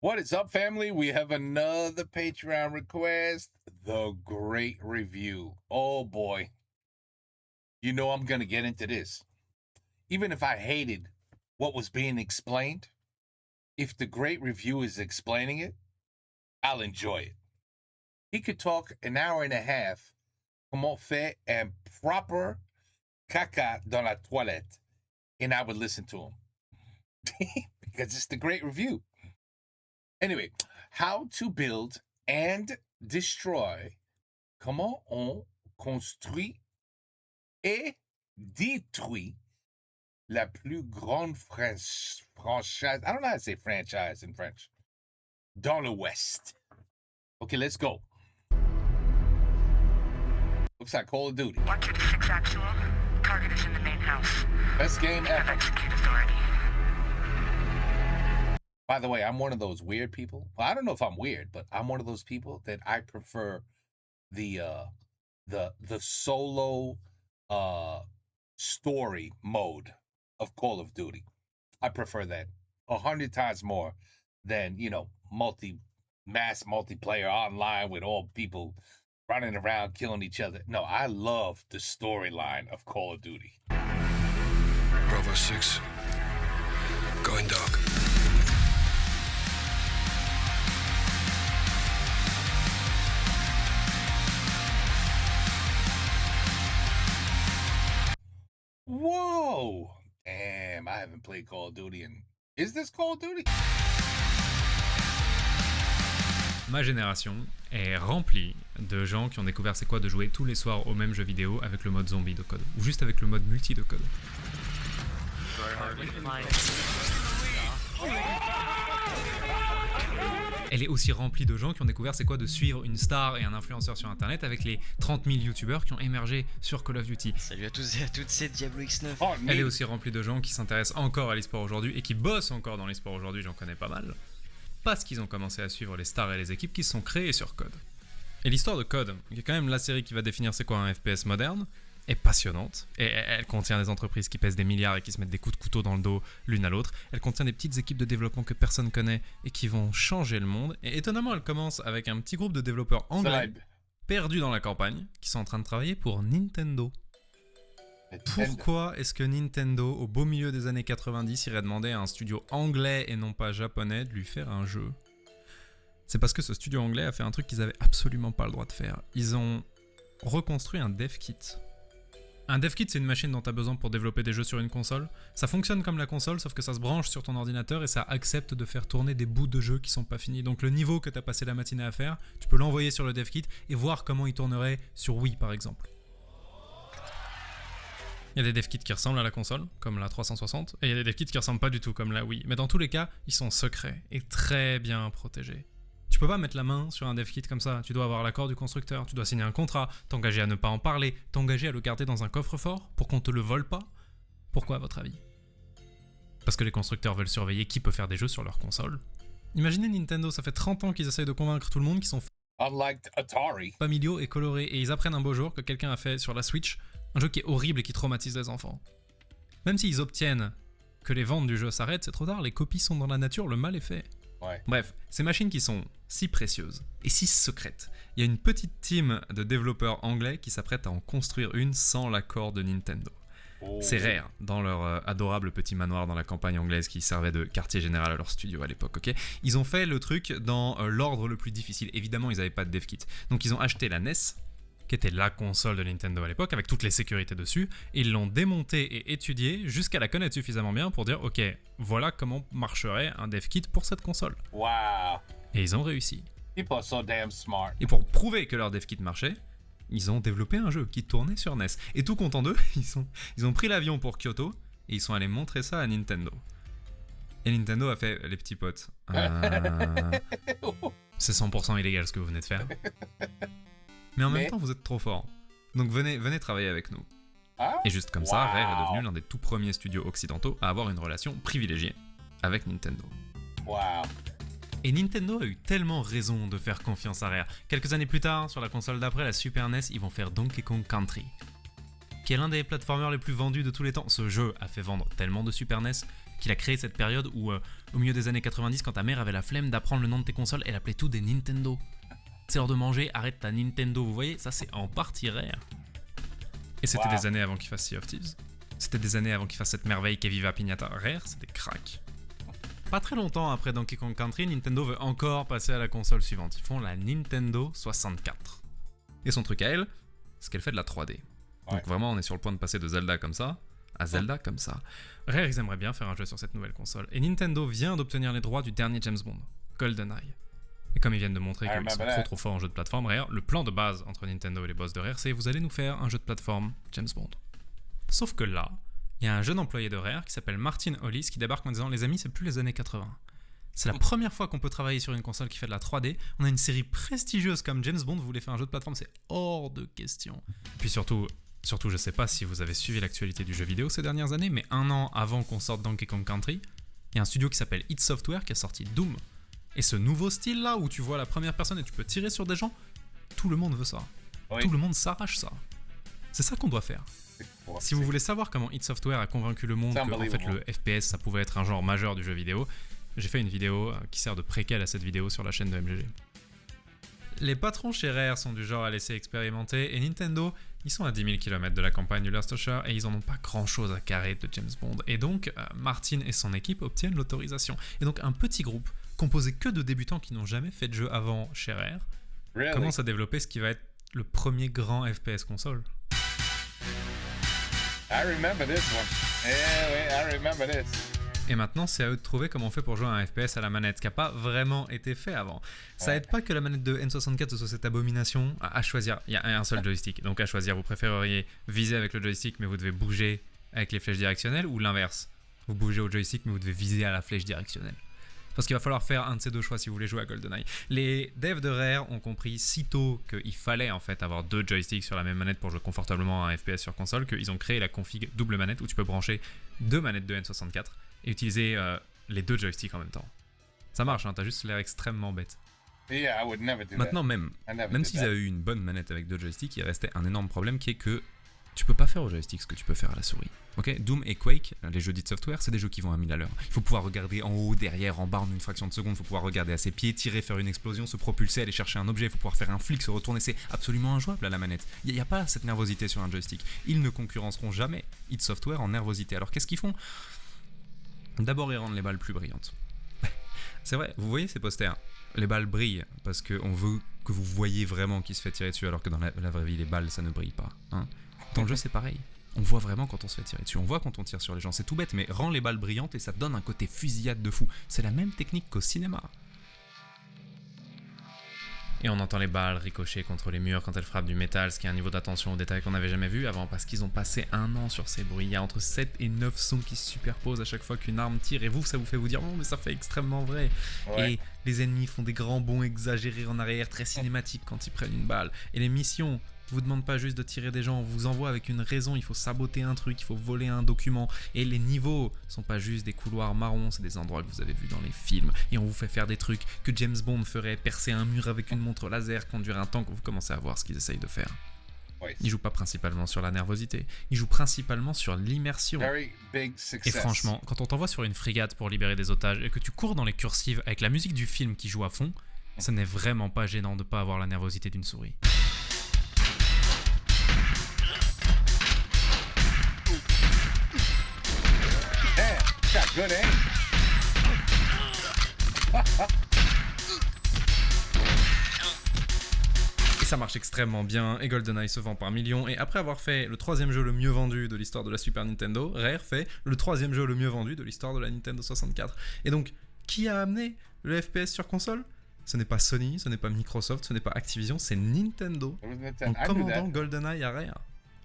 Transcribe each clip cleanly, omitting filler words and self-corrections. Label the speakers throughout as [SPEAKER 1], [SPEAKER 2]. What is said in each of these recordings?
[SPEAKER 1] What is up, family? We have another Patreon request. The Great Review. Oh, boy. You know I'm going to get into this. Even if I hated what was being explained, if The Great Review is explaining it, I'll enjoy it. He could talk an hour and a half comment faire un proper caca dans la toilette, and I would listen to him. Because it's The Great Review. Anyway, how to build and destroy. Comment on construit et détruit la plus grande franchise. I don't know how to say franchise in French. Dans l'Ouest. Okay, let's go. Looks like Call of Duty.
[SPEAKER 2] 126 actual. Target is in the main house.
[SPEAKER 1] Best game
[SPEAKER 2] Have
[SPEAKER 1] ever.
[SPEAKER 2] executed authority.
[SPEAKER 1] By the way, I'm one of those weird people. Well, I don't know if I'm weird, but I'm one of those people that I prefer the solo story mode of Call of Duty. I prefer that 100 times more than, mass multiplayer online with all people running around killing each other. No, I love the storyline of Call of Duty.
[SPEAKER 3] Bravo 6. Going dark.
[SPEAKER 1] Whoa! Damn, I haven't played Call of Duty in... Is this Call of Duty?
[SPEAKER 4] Ma génération est remplie de gens qui ont découvert c'est quoi de jouer tous les soirs au même jeu vidéo avec le mode zombie de COD, ou juste avec le mode multi de COD. Elle est aussi remplie de gens qui ont découvert c'est quoi de suivre une star et un influenceur sur internet avec les 30 000 youtubeurs qui ont émergé sur Call of Duty.
[SPEAKER 5] Salut à tous et à toutes, c'est Diablo X9.
[SPEAKER 1] Oh,
[SPEAKER 4] Elle est aussi remplie de gens qui s'intéressent encore à l'e-sport aujourd'hui et qui bossent encore dans l'e-sport aujourd'hui, j'en connais pas mal, parce qu'ils ont commencé à suivre les stars et les équipes qui se sont créées sur COD. Et l'histoire de COD, qui est quand même la série qui va définir c'est quoi un FPS moderne, est passionnante, et elle contient des entreprises qui pèsent des milliards et qui se mettent des coups de couteau dans le dos l'une à l'autre. Elle contient des petites équipes de développement que personne connaît et qui vont changer le monde. Et étonnamment, elle commence avec un petit groupe de développeurs anglais perdus dans la campagne qui sont en train de travailler pour Nintendo. Pourquoi est-ce que Nintendo, au beau milieu des années 90, irait demander à un studio anglais et non pas japonais de lui faire un jeu ? C'est parce que ce studio anglais a fait un truc qu'ils avaient absolument pas le droit de faire. Ils ont reconstruit un dev kit. Un dev kit, c'est une machine dont tu as besoin pour développer des jeux sur une console. Ça fonctionne comme la console, sauf que ça se branche sur ton ordinateur et ça accepte de faire tourner des bouts de jeux qui sont pas finis. Donc le niveau que tu as passé la matinée à faire, tu peux l'envoyer sur le dev kit et voir comment il tournerait sur Wii par exemple. Il y a des dev kits qui ressemblent à la console, comme la 360, et il y a des dev kits qui ressemblent pas du tout, comme la Wii. Mais dans tous les cas, ils sont secrets et très bien protégés. Tu peux pas mettre la main sur un dev kit comme ça, tu dois avoir l'accord du constructeur, tu dois signer un contrat, t'engager à ne pas en parler, t'engager à le garder dans un coffre-fort pour qu'on te le vole pas. Pourquoi à votre avis ? Parce que les constructeurs veulent surveiller qui peut faire des jeux sur leur console. Imaginez Nintendo, ça fait 30 ans qu'ils essayent de convaincre tout le monde qu'ils sont
[SPEAKER 1] Unlike Atari.
[SPEAKER 4] familiaux et colorés, et ils apprennent un beau jour que quelqu'un a fait sur la Switch un jeu qui est horrible et qui traumatise les enfants. Même s'ils obtiennent que les ventes du jeu s'arrêtent, c'est trop tard, les copies sont dans la nature, le mal est fait.
[SPEAKER 1] Ouais.
[SPEAKER 4] Bref, ces machines qui sont si précieuses et si secrètes, il y a une petite team de développeurs anglais qui s'apprête à en construire une sans l'accord de Nintendo.
[SPEAKER 1] Oh.
[SPEAKER 4] C'est rare dans leur adorable petit manoir dans la campagne anglaise qui servait de quartier général à leur studio à l'époque, ok ? Ils ont fait le truc dans l'ordre le plus difficile. Évidemment, ils n'avaient pas de dev kit. Donc ils ont acheté la NES, qui était la console de Nintendo à l'époque, avec toutes les sécurités dessus, et ils l'ont démontée et étudiée jusqu'à la connaître suffisamment bien pour dire « Ok, voilà comment marcherait un dev kit pour cette console.
[SPEAKER 1] Wow. »
[SPEAKER 4] Et ils ont réussi.
[SPEAKER 1] People are so damn smart.
[SPEAKER 4] Et pour prouver que leur dev kit marchait, ils ont développé un jeu qui tournait sur NES. Et tout content d'eux, ils ont pris l'avion pour Kyoto, et ils sont allés montrer ça à Nintendo. Et Nintendo a fait « Les petits potes, c'est 100% illégal ce que vous venez de faire. » Mais en même temps, vous êtes trop forts. Donc venez travailler avec nous.
[SPEAKER 1] Ah?
[SPEAKER 4] Et juste comme ça,
[SPEAKER 1] Wow.
[SPEAKER 4] Rare est devenu l'un des tout premiers studios occidentaux à avoir une relation privilégiée avec Nintendo.
[SPEAKER 1] Wow.
[SPEAKER 4] Et Nintendo a eu tellement raison de faire confiance à Rare. Quelques années plus tard, sur la console d'après, la Super NES, ils vont faire Donkey Kong Country, qui est l'un des platformers les plus vendus de tous les temps. Ce jeu a fait vendre tellement de Super NES qu'il a créé cette période où, au milieu des années 90, quand ta mère avait la flemme d'apprendre le nom de tes consoles, elle appelait tout des Nintendo. C'est l'heure de manger, arrête ta Nintendo, vous voyez, ça c'est en partie Rare. Et c'était des années avant qu'il fasse Sea of Thieves. C'était des années avant qu'il fasse cette merveille qu'est Viva Pignata. Rare, c'était crack. Pas très longtemps après Donkey Kong Country, Nintendo veut encore passer à la console suivante. Ils font la Nintendo 64. Et son truc à elle, c'est qu'elle fait de la 3D. Donc vraiment, on est sur le point de passer de Zelda comme ça à Zelda comme ça. Rare, ils aimeraient bien faire un jeu sur cette nouvelle console. Et Nintendo vient d'obtenir les droits du dernier James Bond, GoldenEye. Et comme ils viennent de montrer qu'ils sont trop forts en jeu de plateforme, Rare, le plan de base entre Nintendo et les boss de Rare, c'est vous allez nous faire un jeu de plateforme James Bond. Sauf que là, il y a un jeune employé de Rare qui s'appelle Martin Hollis qui débarque en disant les amis, c'est plus les années 80. C'est la première fois qu'on peut travailler sur une console qui fait de la 3D. On a une série prestigieuse comme James Bond, vous voulez faire un jeu de plateforme, c'est hors de question. Puis surtout, je sais pas si vous avez suivi l'actualité du jeu vidéo ces dernières années, mais un an avant qu'on sorte Donkey Kong Country, il y a un studio qui s'appelle id Software qui a sorti Doom. Et ce nouveau style là où tu vois la première personne et tu peux tirer sur des gens, tout le monde veut ça. Oui. Tout le monde s'arrache ça. C'est ça qu'on doit faire. Si vous voulez savoir comment id Software a convaincu le monde que en fait, le FPS ça pouvait être un genre majeur du jeu vidéo, j'ai fait une vidéo qui sert de préquel à cette vidéo sur la chaîne de MGG. Les patrons chez Rare sont du genre à laisser expérimenter et Nintendo, ils sont à 10 000 km de la campagne du Gloucestershire et ils en ont pas grand chose à carrer de James Bond. Et donc, Martin et son équipe obtiennent l'autorisation. Et donc, un petit groupe composé que de débutants qui n'ont jamais fait de jeu avant chez Rare commence à développer ce qui va être le premier grand FPS console.
[SPEAKER 1] I remember this one. Yeah, I remember this.
[SPEAKER 4] Et maintenant, c'est à eux de trouver comment on fait pour jouer à un FPS à la manette, ce qui n'a pas vraiment été fait avant. Ça aide pas que la manette de N64 soit cette abomination. À choisir, il y a un seul joystick. Donc à choisir, vous préféreriez viser avec le joystick, mais vous devez bouger avec les flèches directionnelles, ou l'inverse. Vous bougez au joystick, mais vous devez viser à la flèche directionnelle. Parce qu'il va falloir faire un de ces deux choix si vous voulez jouer à GoldenEye. Les devs de Rare ont compris sitôt qu'il fallait en fait avoir deux joysticks sur la même manette pour jouer confortablement à un FPS sur console, qu'ils ont créé la config double manette où tu peux brancher deux manettes de N64 et utiliser les deux joysticks en même temps. Ça marche, hein, t'as juste l'air extrêmement bête.
[SPEAKER 1] Yeah, I would never do
[SPEAKER 6] Maintenant
[SPEAKER 1] that.
[SPEAKER 6] même s'ils avaient eu une bonne manette avec deux joysticks, il restait un énorme problème qui est que tu peux pas faire au joystick ce que tu peux faire à la souris. Ok, Doom et Quake, les jeux d'id Software, c'est des jeux qui vont à 1000 à l'heure. Il faut pouvoir regarder en haut, derrière, en bas en une fraction de seconde, il faut pouvoir regarder à ses pieds, tirer, faire une explosion, se propulser, aller chercher un objet, il faut pouvoir faire un flic, se retourner, c'est absolument injouable à la manette. Il n'y a pas cette nervosité sur un joystick. Ils ne concurrenceront jamais id Software en nervosité. Alors qu'est-ce qu'ils font ? D'abord, ils rendent les balles plus brillantes. C'est vrai, vous voyez ces posters ? Les balles brillent parce qu'on veut que vous voyez vraiment qui se fait tirer dessus, alors que dans la vraie vie, les balles, ça ne brille pas. Hein. Dans le jeu, c'est pareil. On voit vraiment quand on se fait tirer dessus, on voit quand on tire sur les gens, c'est tout bête, mais rend les balles brillantes et ça donne un côté fusillade de fou. C'est la même technique qu'au cinéma. Et on entend les balles ricocher contre les murs quand elles frappent du métal, ce qui est un niveau d'attention aux détails qu'on n'avait jamais vu avant, parce qu'ils ont passé un an sur ces bruits. Il y a entre 7 et 9 sons qui se superposent à chaque fois qu'une arme tire, et vous, ça vous fait vous dire « Oh, mais ça fait extrêmement vrai !» Et les ennemis font des grands bonds exagérés en arrière, très cinématiques quand ils prennent une balle. Et les missions vous demande pas juste de tirer des gens, on vous envoie avec une raison, il faut saboter un truc, il faut voler un document. Et les niveaux sont pas juste des couloirs marrons, c'est des endroits que vous avez vus dans les films. Et on vous fait faire des trucs que James Bond ferait, percer un mur avec une montre laser, conduire un tank, vous commencez à voir ce qu'ils essayent de faire. Ils jouent pas principalement sur la nervosité, ils jouent principalement sur l'immersion. Et franchement, quand on t'envoie sur une frégate pour libérer des otages et que tu cours dans les cursives avec la musique du film qui joue à fond, ce n'est vraiment pas gênant de pas avoir la nervosité d'une souris.
[SPEAKER 1] Good, eh?
[SPEAKER 4] Et ça marche extrêmement bien, et GoldenEye se vend par millions, et après avoir fait le troisième jeu le mieux vendu de l'histoire de la Super Nintendo, Rare fait le troisième jeu le mieux vendu de l'histoire de la Nintendo 64. Et donc, qui a amené le FPS sur console ? Ce n'est pas Sony, ce n'est pas Microsoft, ce n'est pas Activision, c'est Nintendo, en commandant GoldenEye à Rare.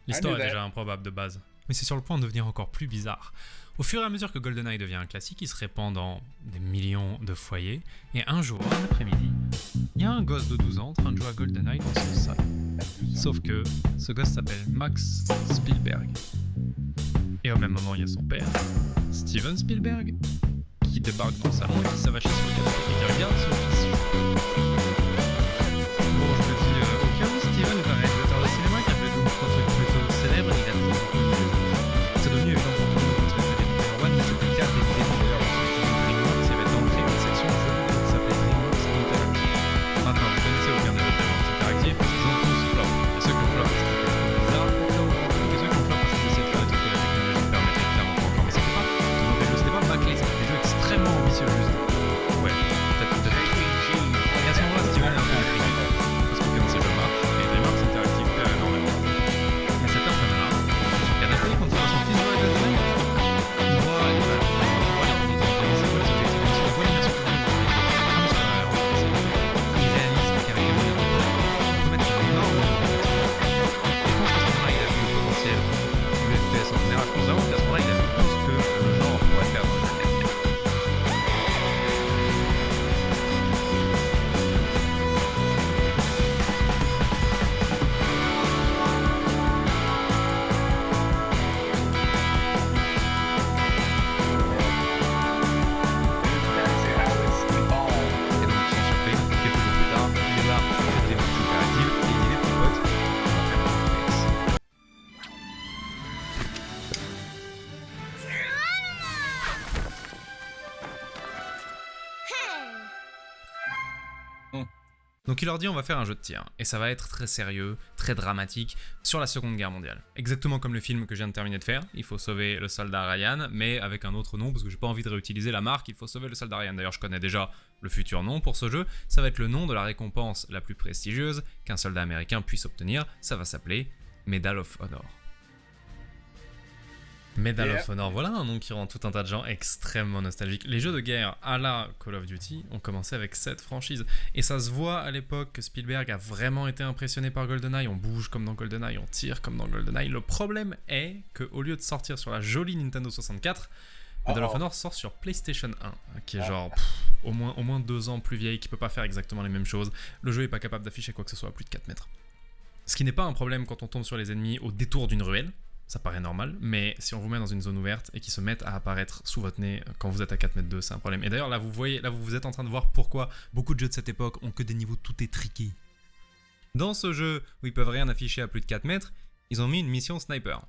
[SPEAKER 4] L'histoire est déjà improbable de base, mais c'est sur le point de devenir encore plus bizarre. Au fur et à mesure que GoldenEye devient un classique, il se répand dans des millions de foyers. Et un jour, un après-midi, il y a un gosse de 12 ans en train de jouer à GoldenEye dans son salle. Sauf que ce gosse s'appelle Max Spielberg. Et au même moment, il y a son père, Steven Spielberg, qui débarque dans le salon et qui s'avachit sur le canapé et qui regarde son fils. Bon, je me dis, au cas où Steven est un réalisateur de cinéma qui a fait d'autres trucs plutôt célèbres, il a fait beaucoup de... C'est devenu évident pour tout le monde. C'était le cas des
[SPEAKER 1] Hmm.
[SPEAKER 4] Donc il leur dit on va faire un jeu de tir, et ça va être très sérieux, très dramatique, sur la Seconde Guerre mondiale. Exactement comme le film que je viens de terminer de faire, il faut sauver le soldat Ryan, mais avec un autre nom, parce que j'ai pas envie de réutiliser la marque, il faut sauver le soldat Ryan. D'ailleurs je connais déjà le futur nom pour ce jeu, ça va être le nom de la récompense la plus prestigieuse qu'un soldat américain puisse obtenir, ça va s'appeler Medal of Honor. Medal of Honor, voilà un nom qui rend tout un tas de gens extrêmement nostalgiques. Les jeux de guerre à la Call of Duty ont commencé avec cette franchise. Et ça se voit à l'époque que Spielberg a vraiment été impressionné par GoldenEye. On bouge comme dans GoldenEye, on tire comme dans GoldenEye. Le problème est qu'au lieu de sortir sur la jolie Nintendo 64, Medal of Honor sort sur PlayStation 1, qui est genre au moins 2 ans plus vieille, qui peut pas faire exactement les mêmes choses. Le jeu est pas capable d'afficher quoi que ce soit à plus de 4 mètres. Ce qui n'est pas un problème quand on tombe sur les ennemis au détour d'une ruelle. Ça paraît normal, mais si on vous met dans une zone ouverte et qu'ils se mettent à apparaître sous votre nez quand vous êtes à 4 mètres 2, c'est un problème. Et d'ailleurs, là, vous voyez, là, vous êtes en train de voir pourquoi beaucoup de jeux de cette époque ont que des niveaux tout étriqués. Dans ce jeu où ils peuvent rien afficher à plus de 4 mètres, ils ont mis une mission sniper.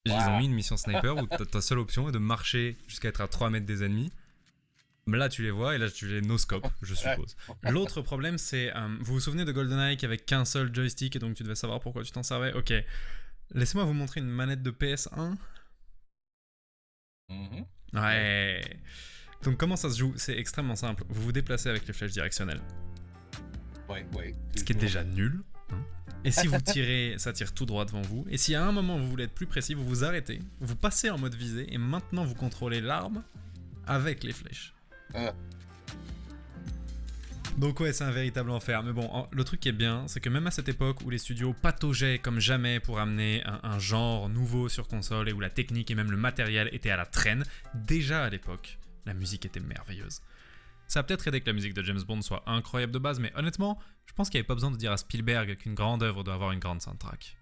[SPEAKER 4] Ils ont mis une mission sniper où ta seule option est de marcher jusqu'à être à 3 mètres des ennemis. Là, tu les vois et là, tu les no-scope, je suppose. L'autre problème, c'est... vous vous souvenez de GoldenEye avec qu'un seul joystick et donc tu devais savoir pourquoi tu t'en servais? Ok. Laissez-moi vous montrer une manette de PS1. Ouais. Donc comment ça se joue? C'est extrêmement simple. Vous vous déplacez avec les flèches directionnelles. Ce qui est déjà nul. Et si vous tirez, ça tire tout droit devant vous. Et si à un moment vous voulez être plus précis, vous vous arrêtez, vous passez en mode visée et maintenant vous contrôlez l'arme avec les flèches. Donc ouais, c'est un véritable enfer. Mais bon, le truc qui est bien, c'est que même à cette époque où les studios pataugeaient comme jamais pour amener un genre nouveau sur console et où la technique et même le matériel étaient à la traîne, déjà à l'époque, la musique était merveilleuse. Ça a peut-être aidé que la musique de James Bond soit incroyable de base, mais honnêtement, je pense qu'il n'y avait pas besoin de dire à Spielberg qu'une grande œuvre doit avoir une grande soundtrack.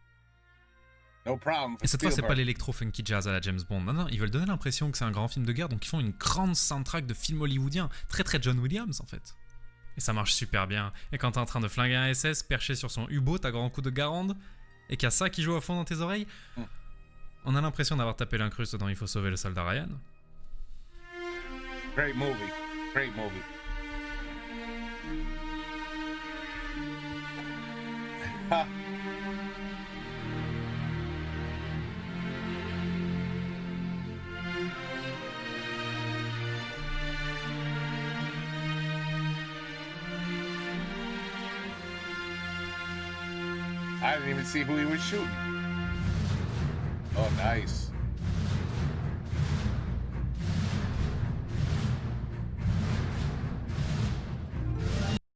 [SPEAKER 4] Et cette fois, c'est pas l'électro-funky jazz à la James Bond. Non, ils veulent donner l'impression que c'est un grand film de guerre, donc ils font une grande soundtrack de film hollywoodien, très très John Williams en fait. Et ça marche super bien. Et quand t'es en train de flinguer un SS perché sur son U-boat à grands coups de Garande, et qu'il y a ça qui joue à fond dans tes oreilles, on a l'impression d'avoir tapé l'incruste dans Il faut sauver le soldat Ryan.
[SPEAKER 1] Great movie. Great movie. Ha. I didn't even see who he was shooting. Oh, nice.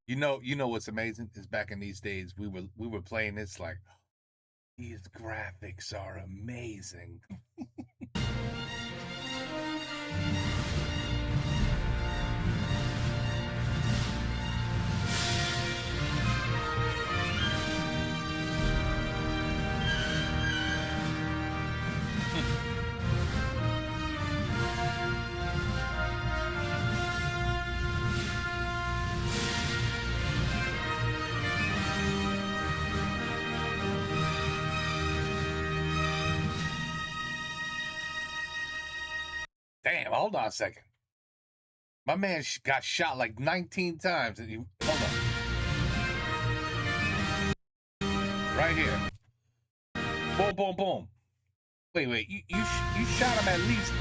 [SPEAKER 1] You know what's amazing is back in these days we were playing this like these graphics are amazing. Damn, hold on a second. My man got shot like 19 times. And hold on. Right here. Boom, boom, boom. Wait. You shot him at least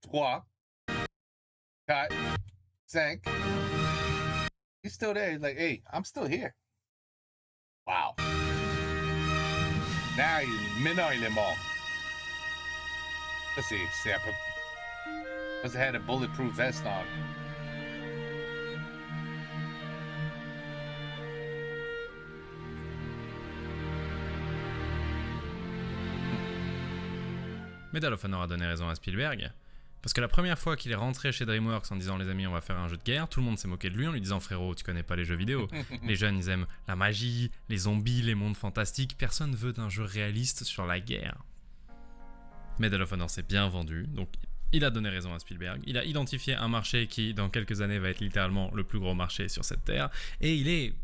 [SPEAKER 1] 3, 4, 5. He's still there. He's like, hey, I'm still here. Wow. Now you minnoy them all. Let's see. Must have had a bulletproof vest on.
[SPEAKER 4] Medal of Honor a donné raison à Spielberg, parce que la première fois qu'il est rentré chez DreamWorks en disant les amis on va faire un jeu de guerre, tout le monde s'est moqué de lui en lui disant frérot tu connais pas les jeux vidéo, les jeunes ils aiment la magie, les zombies, les mondes fantastiques, personne veut d'un jeu réaliste sur la guerre. Medal of Honor s'est bien vendu, donc il a donné raison à Spielberg, il a identifié un marché qui dans quelques années va être littéralement le plus gros marché sur cette terre, et il est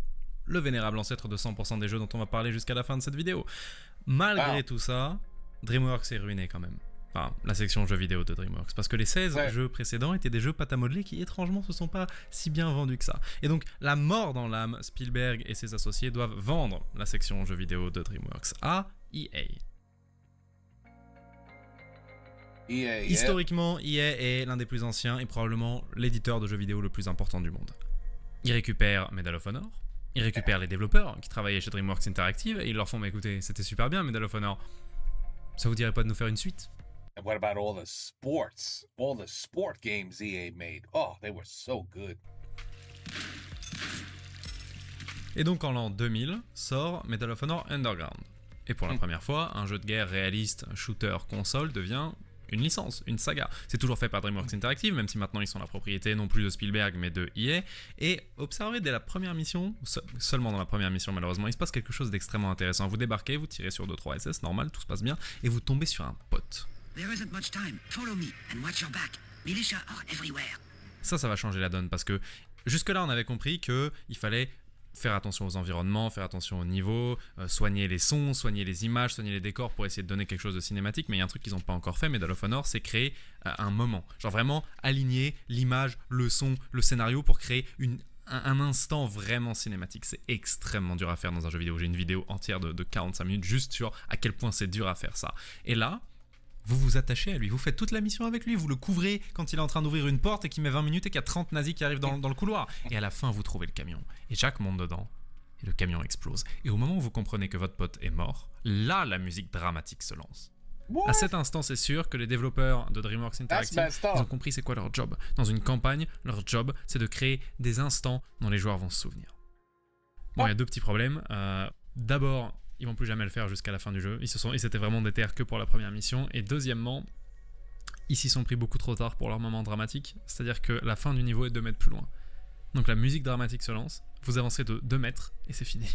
[SPEAKER 4] le vénérable ancêtre de 100% des jeux dont on va parler jusqu'à la fin de cette vidéo. Malgré tout ça, DreamWorks est ruiné quand même.
[SPEAKER 6] Enfin, la section jeux vidéo de DreamWorks. Parce que les 16
[SPEAKER 1] Ouais.
[SPEAKER 6] jeux précédents étaient des jeux pâte à modeler qui, étrangement, se sont pas si bien vendus que ça. Et donc, la mort dans l'âme, Spielberg et ses associés doivent vendre la section jeux vidéo de DreamWorks à EA.
[SPEAKER 1] Yeah, yeah.
[SPEAKER 6] Historiquement, EA est l'un des plus anciens et probablement l'éditeur de jeux vidéo le plus important du monde. Ils récupèrent Medal of Honor, ils récupèrent les développeurs qui travaillaient chez DreamWorks Interactive et ils leur font mais écoutez, c'était super bien Medal of Honor, ça vous dirait pas de nous faire une suite?
[SPEAKER 1] And what about all the sports? All the sport games EA made. Oh, they were so good.
[SPEAKER 6] Et donc en l'an 2000 sort Medal of Honor Underground. Et pour la première fois, un jeu de guerre réaliste, shooter console devient une licence, une saga. C'est toujours fait par DreamWorks Interactive, même si maintenant ils sont la propriété non plus de Spielberg mais de EA. Et observez dès la première mission, seulement dans la première mission malheureusement, il se passe quelque chose d'extrêmement intéressant. Vous débarquez, vous tirez sur 2-3 SS, normal, tout se passe bien, et vous tombez sur un pote.
[SPEAKER 7] There isn't much time. Follow me and watch your back. Militia are everywhere.
[SPEAKER 6] Ça va changer la donne parce que jusque-là on avait compris qu'il fallait faire attention aux environnements, faire attention au niveau, soigner les sons, soigner les images, soigner les décors pour essayer de donner quelque chose de cinématique, mais il y a un truc qu'ils n'ont pas encore fait, Medal of Honor, c'est créer un moment. Genre vraiment aligner l'image, le son, le scénario pour créer un instant vraiment cinématique. C'est extrêmement dur à faire dans un jeu vidéo. J'ai une vidéo entière de 45 minutes juste sur à quel point c'est dur à faire ça. Et là, vous vous attachez à lui, vous faites toute la mission avec lui, vous le couvrez quand il est en train d'ouvrir une porte et qu'il met 20 minutes et qu'il y a 30 nazis qui arrivent dans le couloir. Et à la fin, vous trouvez le camion. Et Jack monte dedans. Et le camion explose. Et au moment où vous comprenez que votre pote est mort, là, la musique dramatique se lance.
[SPEAKER 1] What?
[SPEAKER 6] À cet instant, c'est sûr que les développeurs de DreamWorks Interactive,
[SPEAKER 1] messed up.
[SPEAKER 6] ils ont compris c'est quoi leur job. Dans une campagne, leur job, c'est de créer des instants dont les joueurs vont se souvenir. Bon, il y a deux petits problèmes. D'abord, ils vont plus jamais le faire jusqu'à la fin du jeu. Ils s'étaient vraiment déterrés que pour la première mission. Et deuxièmement, ils s'y sont pris beaucoup trop tard pour leur moment dramatique. C'est-à-dire que la fin du niveau est 2 mètres plus loin. Donc la musique dramatique se lance. Vous avancez de 2 mètres et c'est fini.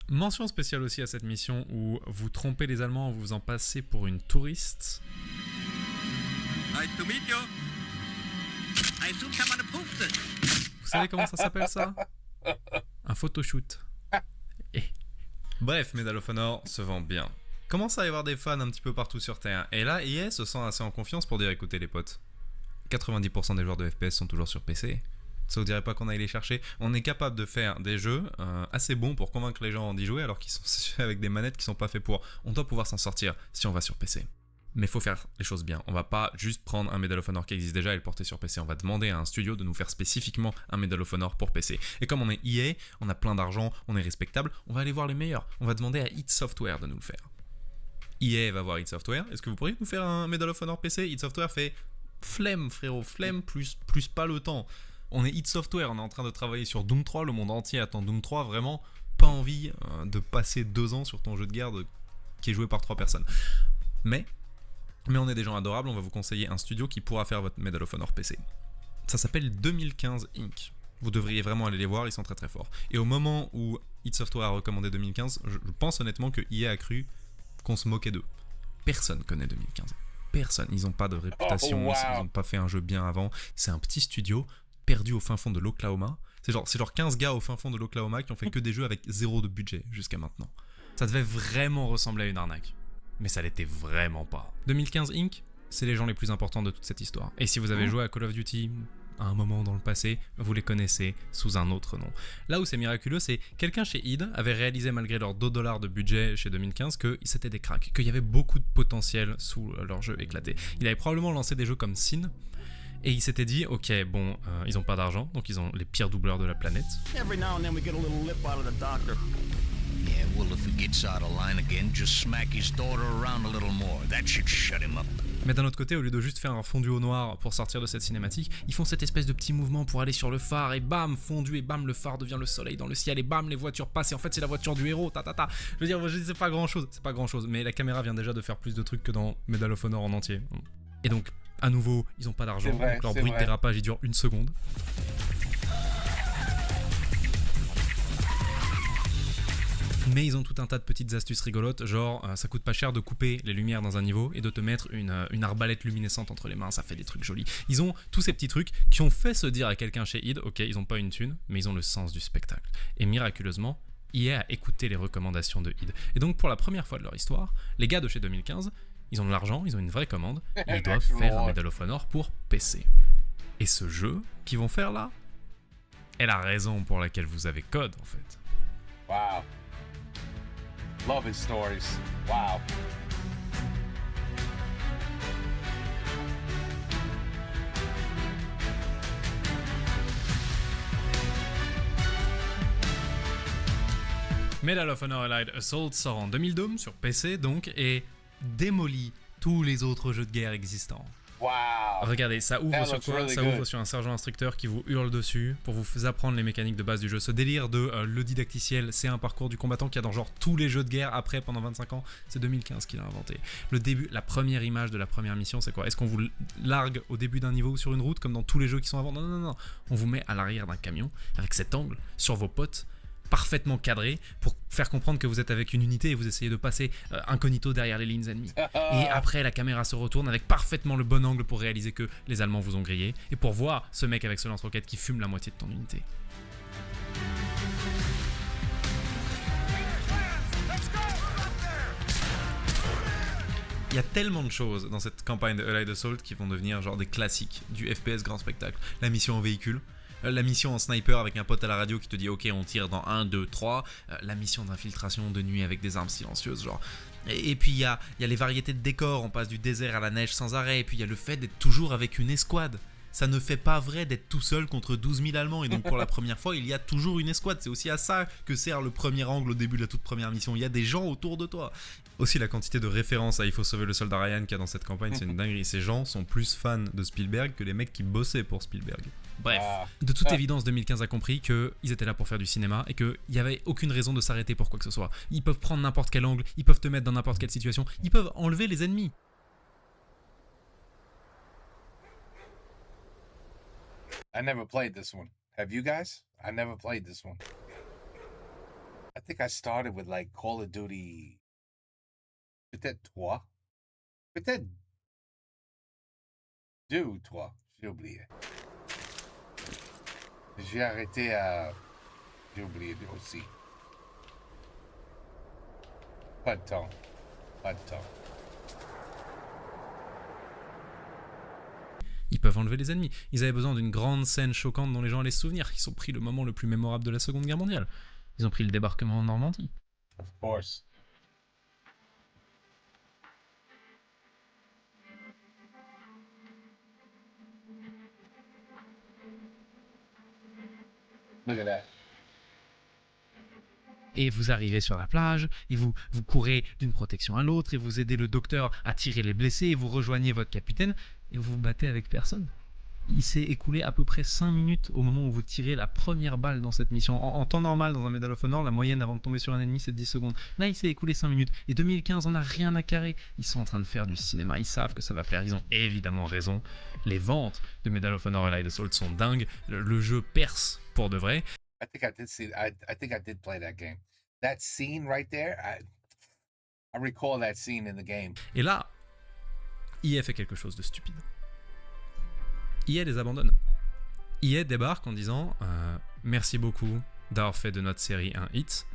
[SPEAKER 6] Mention spéciale aussi à cette mission où vous trompez les Allemands en vous en passez pour une touriste.
[SPEAKER 7] Nice to meet you. I assume someone approved it.
[SPEAKER 6] Vous savez comment ça s'appelle ça? Un photoshoot. Et... Bref, Medal of Honor se vend bien. Commence à y avoir des fans un petit peu partout sur Terre. Et là, EA se sent assez en confiance pour dire écoutez les potes, 90% des joueurs de FPS sont toujours sur PC. Ça vous dirait pas qu'on aille les chercher? On est capable de faire des jeux assez bons pour convaincre les gens d'y jouer alors qu'ils sont avec des manettes qui sont pas faits pour. On doit pouvoir s'en sortir si on va sur PC. Mais faut faire les choses bien. On va pas juste prendre un Medal of Honor qui existe déjà et le porter sur PC. On va demander à un studio de nous faire spécifiquement un Medal of Honor pour PC. Et comme on est EA, on a plein d'argent, on est respectable, on va aller voir les meilleurs. On va demander à id Software de nous le faire. EA va voir id Software. Est-ce que vous pourriez nous faire un Medal of Honor PC? id Software fait flemme frérot, flemme plus pas le temps. On est id Software, on est en train de travailler sur Doom 3, le monde entier attend Doom 3, vraiment pas envie de passer 2 ans sur ton jeu de guerre qui est joué par 3 personnes. Mais on est des gens adorables, on va vous conseiller un studio qui pourra faire votre Medal of Honor PC. Ça s'appelle 2015 Inc. Vous devriez vraiment aller les voir, ils sont très très forts. Et au moment où id Software a recommandé 2015, je pense honnêtement que EA a cru qu'on se moquait d'eux. Personne connaît 2015. Personne. Ils n'ont pas de réputation,
[SPEAKER 1] Oh, wow.
[SPEAKER 6] ils n'ont pas fait un jeu bien avant. C'est un petit studio perdu au fin fond de l'Oklahoma. C'est genre 15 gars au fin fond de l'Oklahoma qui ont fait que des jeux avec 0 de budget jusqu'à maintenant. Ça devait vraiment ressembler à une arnaque. Mais ça l'était vraiment pas. 2015 Inc., c'est les gens les plus importants de toute cette histoire. Et si vous avez joué à Call of Duty à un moment dans le passé, vous les connaissez sous un autre nom. Là où c'est miraculeux, c'est quelqu'un chez id avait réalisé malgré leurs $2 de budget chez 2015 que c'était des cracks, qu'il y avait beaucoup de potentiel sous leur jeu éclaté. Il avait probablement lancé des jeux comme Sin, et il s'était dit, ok, bon, ils ont pas d'argent, donc ils ont les pires doubleurs de la planète.
[SPEAKER 8] Every now and then we get a little lip out of the doctor.
[SPEAKER 9] Yeah, well, if he gets out of line again, just smack his daughter around a little more. That should shut him up.
[SPEAKER 6] Mais d'un autre côté, au lieu de juste faire un fondu au noir pour sortir de cette cinématique, ils font cette espèce de petit mouvement pour aller sur le phare et bam, fondu et bam, le phare devient le soleil dans le ciel et bam, les voitures passent et en fait c'est la voiture du héros, Je veux dire, c'est pas grand chose, mais la caméra vient déjà de faire plus de trucs que dans Medal of Honor en entier. Et donc, à nouveau, ils ont pas d'argent,
[SPEAKER 1] C'est vrai,
[SPEAKER 6] donc leur
[SPEAKER 1] c'est
[SPEAKER 6] bruit
[SPEAKER 1] vrai.
[SPEAKER 6] de dérapage il dure 1 seconde.
[SPEAKER 4] Mais ils ont tout un tas de petites astuces rigolotes, genre ça coûte pas cher de couper les lumières dans un niveau et de te mettre une arbalète luminescente entre les mains, ça fait des trucs jolis. Ils ont tous ces petits trucs qui ont fait se dire à quelqu'un chez id, ok, ils ont pas une thune, mais ils ont le sens du spectacle. Et miraculeusement, EA a écouté les recommandations de id. Et donc pour la première fois de leur histoire, les gars de chez 2015, ils ont de l'argent, ils ont une vraie commande, et ils doivent faire un Medal of Honor pour PC. Et ce jeu qu'ils vont faire là est la raison pour laquelle vous avez Code en fait.
[SPEAKER 1] Wow. Love his stories. Wow.
[SPEAKER 4] Medal of Honor Allied Assault sort en 2002 sur PC donc et démolit tous les autres jeux de guerre existants.
[SPEAKER 1] Wow.
[SPEAKER 4] Regardez, ça ouvre
[SPEAKER 1] That
[SPEAKER 4] sur
[SPEAKER 1] looks
[SPEAKER 4] quoi?
[SPEAKER 1] really
[SPEAKER 4] Ça
[SPEAKER 1] good.
[SPEAKER 4] ouvre sur un sergent instructeur qui vous hurle dessus pour vous apprendre les mécaniques de base du jeu. Ce délire de le didacticiel, c'est un parcours du combattant qu'il y a dans genre tous les jeux de guerre après pendant 25 ans. C'est 2015 qu'il a inventé. Le début, la première image de la première mission, c'est quoi? Est-ce qu'on vous largue au début d'un niveau sur une route comme dans tous les jeux qui sont avant? Non, non, non. On vous met à l'arrière d'un camion avec cet angle sur vos potes, parfaitement cadré pour faire comprendre que vous êtes avec une unité et vous essayez de passer incognito derrière les lignes ennemies. Et après, la caméra se retourne avec parfaitement le bon angle pour réaliser que les Allemands vous ont grillé et pour voir ce mec avec ce lance-roquette qui fume la moitié de ton unité. Il y a tellement de choses dans cette campagne de Allied Assault qui vont devenir genre des classiques du FPS grand spectacle. La mission en véhicule, la mission en sniper avec un pote à la radio qui te dit ok on tire dans 1, 2, 3, la mission d'infiltration de nuit avec des armes silencieuses genre. Et puis il y a les variétés de décors, on passe du désert à la neige sans arrêt, et puis il y a le fait d'être toujours avec une escouade. Ça ne fait pas vrai d'être tout seul contre 12 000 Allemands, et donc pour la première fois il y a toujours une escouade. C'est aussi à ça que sert le premier angle au début de la toute première mission, il y a des gens autour de toi. Aussi la quantité de références à Il faut sauver le soldat Ryan qu'il y a dans cette campagne, c'est une dinguerie. Ces gens sont plus fans de Spielberg que les mecs qui bossaient pour Spielberg. Bref, de toute évidence 2015 a compris qu'ils étaient là pour faire du cinéma et qu'il n'y avait aucune raison de s'arrêter pour quoi que ce soit. Ils peuvent prendre n'importe quel angle, ils peuvent te mettre dans n'importe quelle situation, ils peuvent enlever les ennemis.
[SPEAKER 1] I never played this one. Have you guys? I never played this one. I think I started with like Call of Duty. Peut-être 3. Peut-être 2 ou 3. J'ai oublié. J'ai arrêté à... J'ai oublié aussi. Pas de temps. Pas de temps.
[SPEAKER 4] Ils peuvent enlever les ennemis. Ils avaient besoin d'une grande scène choquante dont les gens allaient se souvenir. Ils ont pris le moment le plus mémorable de la Seconde Guerre mondiale. Ils ont pris le débarquement en Normandie.
[SPEAKER 1] Of course. Look at that.
[SPEAKER 4] Et vous arrivez sur la plage, et vous courez d'une protection à l'autre, et vous aidez le docteur à tirer les blessés, et vous rejoignez votre capitaine, et vous vous battez avec personne. Il s'est écoulé à peu près 5 minutes au moment où vous tirez la première balle dans cette mission. En temps normal, dans un Medal of Honor, la moyenne avant de tomber sur un ennemi, c'est 10 secondes. Là, il s'est écoulé 5 minutes. Et 2015, on n'a rien à carrer. Ils sont en train de faire du cinéma. Ils savent que ça va plaire. Ils ont évidemment raison. Les ventes de Medal of Honor Allied Assault sont dingues. Le jeu perce pour de vrai.
[SPEAKER 1] I think I did see. I think I did play that game. That scene right there. I recall that scene in the game.
[SPEAKER 4] Et là, EA fait quelque chose de stupide. EA les abandonne. EA débarque en disant merci beaucoup d'avoir fait de notre série un hit.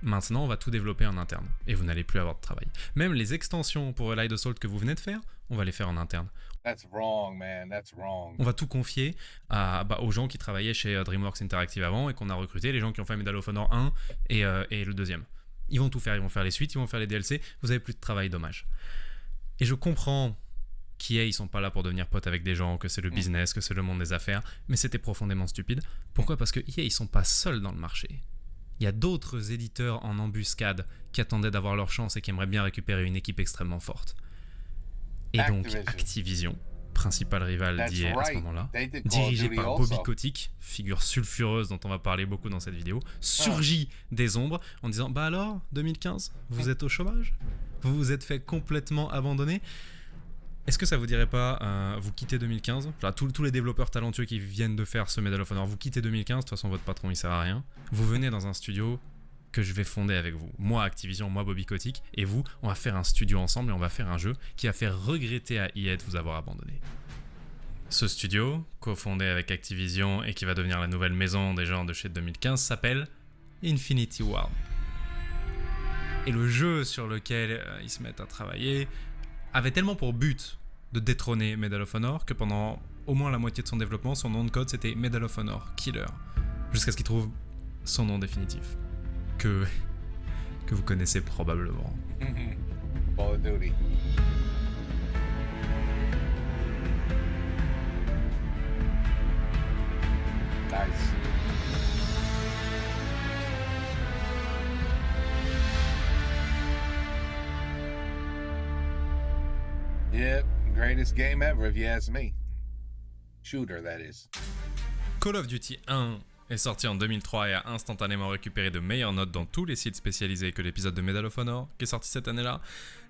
[SPEAKER 4] Maintenant, on va tout développer en interne et vous n'allez plus avoir de travail. Même les extensions pour Allied Assault que vous venez de faire, on va les faire en interne.
[SPEAKER 1] That's wrong, man. That's wrong.
[SPEAKER 4] On va tout confier aux gens qui travaillaient chez DreamWorks Interactive avant et qu'on a recruté, les gens qui ont fait Medal of Honor 1 et le deuxième. Ils vont tout faire, ils vont faire les suites, ils vont faire les DLC, vous avez plus de travail, dommage. Et je comprends qu'EA, ils sont pas là pour devenir potes avec des gens, que c'est le business, que c'est le monde des affaires, mais c'était profondément stupide. Pourquoi ? Parce que EA, ils sont pas seuls dans le marché. Il y a d'autres éditeurs en embuscade qui attendaient d'avoir leur chance et qui aimeraient bien récupérer une équipe extrêmement forte. Et donc Activision, principal rival d'EA à ce moment-là, dirigé par Bobby Kotick, figure sulfureuse dont on va parler beaucoup dans cette vidéo, surgit des ombres en disant « Bah alors, 2015, vous êtes au chômage ? Vous vous êtes fait complètement abandonner ?» Est-ce que ça vous dirait pas, vous quittez 2015, là, tous les développeurs talentueux qui viennent de faire ce Medal of Honor, vous quittez 2015, de toute façon votre patron il sert à rien, vous venez dans un studio
[SPEAKER 6] que je vais fonder avec vous. Moi, Activision, moi, Bobby Kotick, et vous, on va faire un studio ensemble et on va faire un jeu qui va faire regretter à EA de vous avoir abandonné. Ce studio, cofondé avec Activision et qui va devenir la nouvelle maison des gens de chez 2015, s'appelle Infinity Ward. Et le jeu sur lequel ils se mettent à travailler avait tellement pour but de détrôner Medal of Honor que pendant au moins la moitié de son développement, son nom de code c'était Medal of Honor Killer, jusqu'à ce qu'il trouve son nom définitif, que vous connaissez probablement.
[SPEAKER 1] Call of Duty. Nice. Yep, greatest game ever if you ask me. Shooter, that is.
[SPEAKER 6] Call of Duty 1 est sorti en 2003 et a instantanément récupéré de meilleures notes dans tous les sites spécialisés que l'épisode de Medal of Honor qui est sorti cette année-là.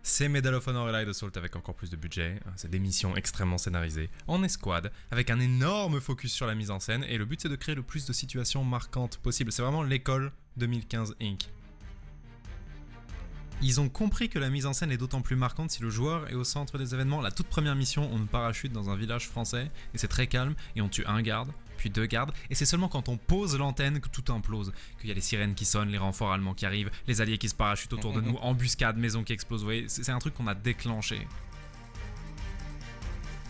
[SPEAKER 6] C'est Medal of Honor Allied Assault avec encore plus de budget, c'est des missions extrêmement scénarisées, en escouade, avec un énorme focus sur la mise en scène et le but c'est de créer le plus de situations marquantes possible. C'est vraiment l'école 2015 Inc. Ils ont compris que la mise en scène est d'autant plus marquante si le joueur est au centre des événements. La toute première mission, on nous parachute dans un village français et c'est très calme et on tue un garde, puis 2 gardes et c'est seulement quand on pose l'antenne que tout implose, qu'il y a les sirènes qui sonnent, les renforts allemands qui arrivent, les alliés qui se parachutent autour de nous, embuscade, maison qui explose, vous voyez, c'est un truc qu'on a déclenché.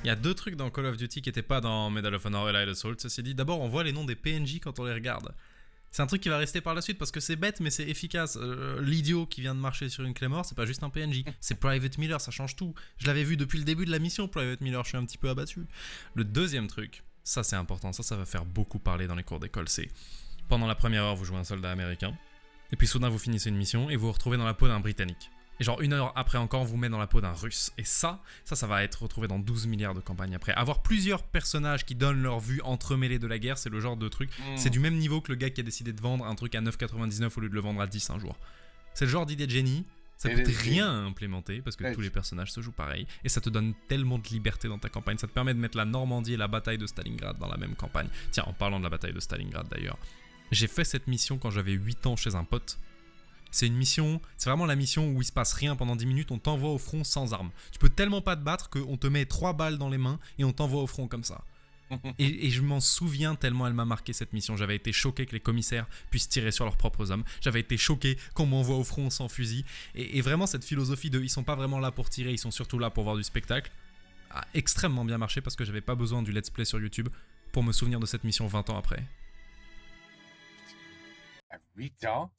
[SPEAKER 6] Il y a 2 trucs dans Call of Duty qui n'étaient pas dans Medal of Honor Allied Assault, ceci dit. D'abord, on voit les noms des PNJ quand on les regarde. C'est un truc qui va rester par la suite parce que c'est bête mais c'est efficace. L'idiot qui vient de marcher sur une Claymore, c'est pas juste un PNJ, c'est Private Miller, ça change tout. Je l'avais vu depuis le début de la mission, Private Miller, je suis un petit peu abattu. Le deuxième truc, ça c'est important, ça va faire beaucoup parler dans les cours d'école, c'est pendant la première heure vous jouez un soldat américain, et puis soudain vous finissez une mission et vous vous retrouvez dans la peau d'un Britannique. Et genre 1 heure après encore, on vous met dans la peau d'un Russe. Et ça va être retrouvé dans 12 milliards de campagnes après. Avoir plusieurs personnages qui donnent leur vue entremêlée de la guerre, c'est le genre de truc. C'est du même niveau que le gars qui a décidé de vendre un truc à 9,99 au lieu de le vendre à 10 un jour. C'est le genre d'idée de génie. Ça coûte rien à implémenter parce que tous les personnages se jouent pareil. Et ça te donne tellement de liberté dans ta campagne. Ça te permet de mettre la Normandie et la bataille de Stalingrad dans la même campagne. Tiens, en parlant de la bataille de Stalingrad d'ailleurs, j'ai fait cette mission quand j'avais 8 ans chez un pote. C'est une mission, c'est vraiment la mission où il se passe rien pendant 10 minutes, on t'envoie au front sans armes. Tu peux tellement pas te battre qu'on te met 3 balles dans les mains et on t'envoie au front comme ça. Et je m'en souviens tellement elle m'a marqué cette mission. J'avais été choqué que les commissaires puissent tirer sur leurs propres hommes. J'avais été choqué qu'on m'envoie au front sans fusil. Et vraiment cette philosophie de ils sont pas vraiment là pour tirer, ils sont surtout là pour voir du spectacle a extrêmement bien marché parce que j'avais pas besoin du let's play sur YouTube pour me souvenir de cette mission 20 ans après.
[SPEAKER 1] 8 ans?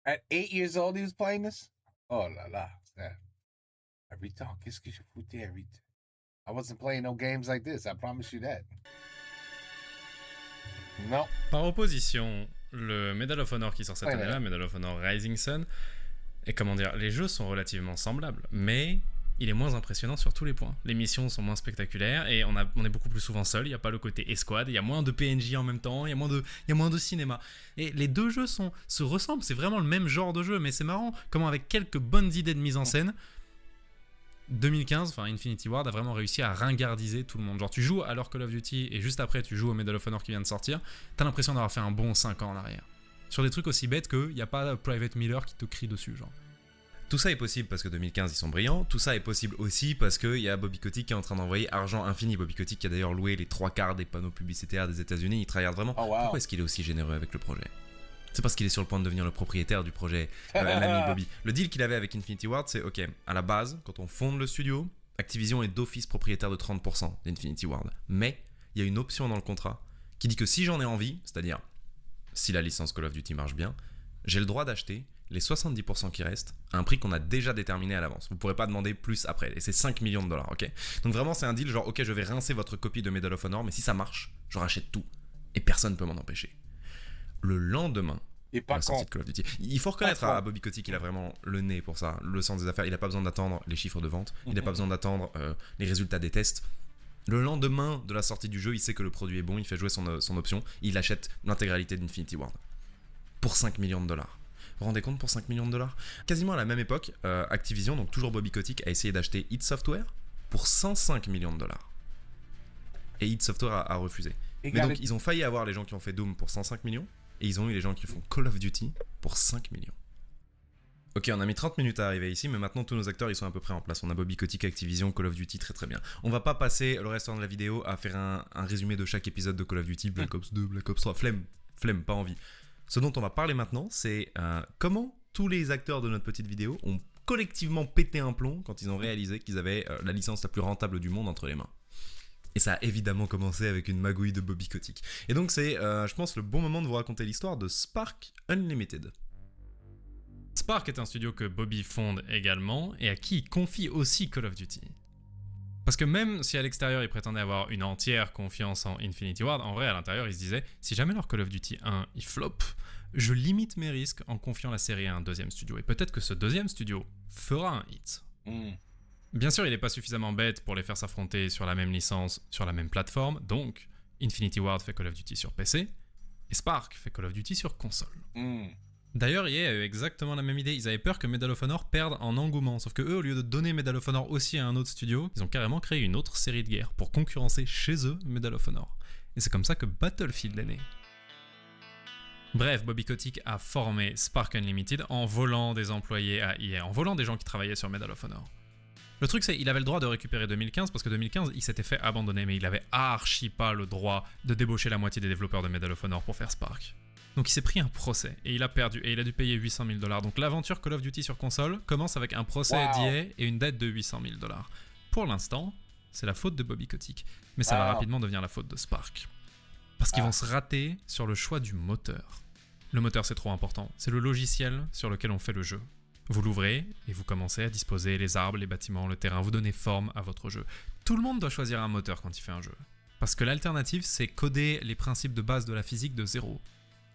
[SPEAKER 1] At 8 years old, he was playing this? Oh là là. À 8 ans, qu'est-ce que je foutais à 8 ans? I wasn't playing no games like this, I promise you that. Non.
[SPEAKER 6] Par opposition, le Medal of Honor qui sort cette année-là, Medal of Honor Rising Sun, et comment dire, les jeux sont relativement semblables, mais il est moins impressionnant sur tous les points. Les missions sont moins spectaculaires et on est beaucoup plus souvent seul, il n'y a pas le côté escouade, il y a moins de PNJ en même temps, il y a moins de cinéma. Et les deux jeux se ressemblent, c'est vraiment le même genre de jeu, mais c'est marrant comment avec quelques bonnes idées de mise en scène, 2015, enfin Infinity Ward a vraiment réussi à ringardiser tout le monde. Genre tu joues à leur Call of Duty et juste après tu joues au Medal of Honor qui vient de sortir, t'as l'impression d'avoir fait un bon 5 ans en arrière. Sur des trucs aussi bêtes qu'il n'y a pas Private Miller qui te crie dessus, genre.
[SPEAKER 10] Tout ça est possible parce que 2015 ils sont brillants, tout ça est possible aussi parce qu'il y a Bobby Kotick qui est en train d'envoyer argent infini. Bobby Kotick qui a d'ailleurs loué les 3/4 des panneaux publicitaires des États-Unis, il travaille vraiment.
[SPEAKER 1] Oh, wow.
[SPEAKER 10] Pourquoi est-ce qu'il est aussi généreux avec le projet ? C'est parce qu'il est sur le point de devenir le propriétaire du projet, l'ami Bobby. Le deal qu'il avait avec Infinity Ward, c'est ok, à la base, quand on fonde le studio, Activision est d'office propriétaire de 30% d'Infinity Ward. Mais il y a une option dans le contrat qui dit que si j'en ai envie, c'est-à-dire si la licence Call of Duty marche bien, j'ai le droit d'acheter les 70% qui restent à un prix qu'on a déjà déterminé à l'avance. Vous ne pourrez pas demander plus après. Et c'est 5 millions de dollars, ok ? Donc vraiment, c'est un deal genre, ok, je vais rincer votre copie de Medal of Honor, mais si ça marche, je rachète tout. Et personne ne peut m'en empêcher. Le lendemain de la sortie de Call of Duty, il faut reconnaître à Bobby Kotick qu'il a vraiment le nez pour ça, le sens des affaires. Il n'a pas besoin d'attendre les chiffres de vente, il n'a pas besoin d'attendre les résultats des tests. Le lendemain de la sortie du jeu, il sait que le produit est bon, il fait jouer son option, il achète l'intégralité d'Infinity Ward. Pour 5 millions de dollars. Vous vous rendez compte, pour 5 millions de dollars ? Quasiment à la même époque, Activision, donc toujours Bobby Kotick, a essayé d'acheter id Software pour 105 millions de dollars. Et id Software a refusé. Mais donc, ils ont failli avoir les gens qui ont fait Doom pour 105 millions. et ils ont eu les gens qui font Call of Duty pour 5 millions. Ok, on a mis 30 minutes à arriver ici, mais maintenant tous nos acteurs ils sont à peu près en place. On a Bobby Kotick, Activision, Call of Duty, très très bien. On va pas passer le restant de la vidéo à faire un résumé de chaque épisode de Call of Duty, Black Ops 2, Black Ops 3, flemme, pas envie. Ce dont on va parler maintenant, c'est comment tous les acteurs de notre petite vidéo ont collectivement pété un plomb quand ils ont réalisé qu'ils avaient la licence la plus rentable du monde entre les mains. Et ça a évidemment commencé avec une magouille de Bobby Kotick. Et donc c'est, je pense, le bon moment de vous raconter l'histoire de Spark Unlimited.
[SPEAKER 4] Spark est un studio que Bobby fonde également et à qui il confie aussi Call of Duty. Parce que même si à l'extérieur il prétendait avoir une entière confiance en Infinity Ward, en vrai à l'intérieur il se disait si jamais leur Call of Duty 1 il flop, je limite mes risques en confiant la série à un deuxième studio et peut-être que ce deuxième studio fera un hit. Bien sûr il n'est pas suffisamment bête pour les faire s'affronter sur la même licence, sur la même plateforme, donc Infinity Ward fait Call of Duty sur PC et Spark fait Call of Duty sur console. D'ailleurs, EA a eu exactement la même idée. Ils avaient peur que Medal of Honor perde en engouement. Sauf que eux, au lieu de donner Medal of Honor aussi à un autre studio, ils ont carrément créé une autre série de guerre pour concurrencer chez eux Medal of Honor. Et c'est comme ça que Battlefield est né. Bref, Bobby Kotick a formé Spark Unlimited en volant des employés à EA, en volant des gens qui travaillaient sur Medal of Honor. Le truc c'est qu'il avait le droit de récupérer 2015 parce que 2015 il s'était fait abandonner, mais il avait archi pas le droit de débaucher la moitié des développeurs de Medal of Honor pour faire Spark. Donc il s'est pris un procès et il a perdu et il a dû payer 800 000 $. Donc l'aventure Call of Duty sur console commence avec un procès d'EA et une dette de 800 000 $. Pour l'instant, c'est la faute de Bobby Kotick, mais ça va rapidement devenir la faute de Spark. Parce qu'ils vont se rater sur le choix du moteur. Le moteur c'est trop important, c'est le logiciel sur lequel on fait le jeu. Vous l'ouvrez et vous commencez à disposer les arbres, les bâtiments, le terrain, vous donnez forme à votre jeu. Tout le monde doit choisir un moteur quand il fait un jeu. Parce que l'alternative c'est coder les principes de base de la physique de zéro.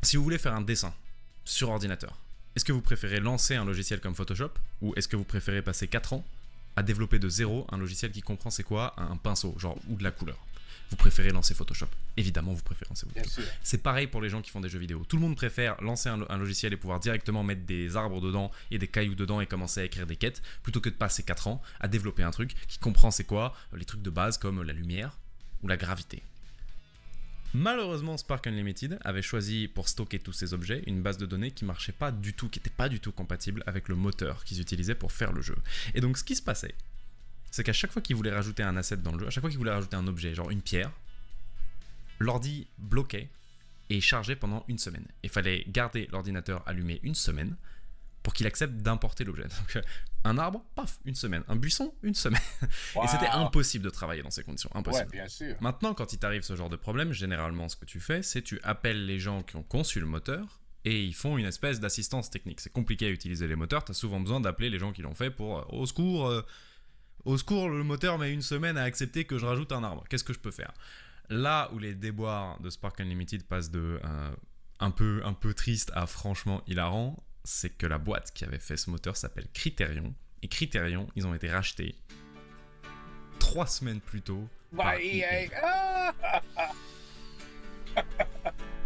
[SPEAKER 4] Si vous voulez faire un dessin sur ordinateur, est-ce que vous préférez lancer un logiciel comme Photoshop ou est-ce que vous préférez passer 4 ans à développer de zéro un logiciel qui comprend c'est quoi un pinceau, genre ou de la couleur? Vous préférez lancer Photoshop. Évidemment, vous préférez lancer Photoshop. C'est pareil pour les gens qui font des jeux vidéo. Tout le monde préfère lancer un logiciel et pouvoir directement mettre des arbres dedans et des cailloux dedans et commencer à écrire des quêtes plutôt que de passer 4 ans à développer un truc qui comprend c'est quoi les trucs de base comme la lumière ou la gravité. Malheureusement, Spark Unlimited avait choisi pour stocker tous ces objets une base de données qui marchait pas du tout, qui n'était pas du tout compatible avec le moteur qu'ils utilisaient pour faire le jeu. Et donc ce qui se passait, c'est qu'à chaque fois qu'ils voulaient rajouter un asset dans le jeu, à chaque fois qu'ils voulaient rajouter un objet, genre une pierre, l'ordi bloquait et chargeait pendant une semaine. Il fallait garder l'ordinateur allumé une semaine pour qu'il accepte d'importer l'objet. Donc un arbre, paf, une semaine. Un buisson, une semaine. Et c'était impossible de travailler dans ces conditions. Impossible.
[SPEAKER 1] Ouais, bien sûr.
[SPEAKER 10] Maintenant, quand il t'arrive ce genre de problème, généralement, ce que tu fais, c'est tu appelles les gens qui ont conçu le moteur et ils font une espèce d'assistance technique. C'est compliqué à utiliser les moteurs. Tu as souvent besoin d'appeler les gens qui l'ont fait pour au secours, le moteur met une semaine à accepter que je rajoute un arbre. Qu'est-ce que je peux faire? Là où les déboires de Spark Unlimited passent de un peu triste à franchement hilarant, c'est que la boîte qui avait fait ce moteur s'appelle Criterion. Et Criterion, ils ont été rachetés 3 semaines plus tôt par EA.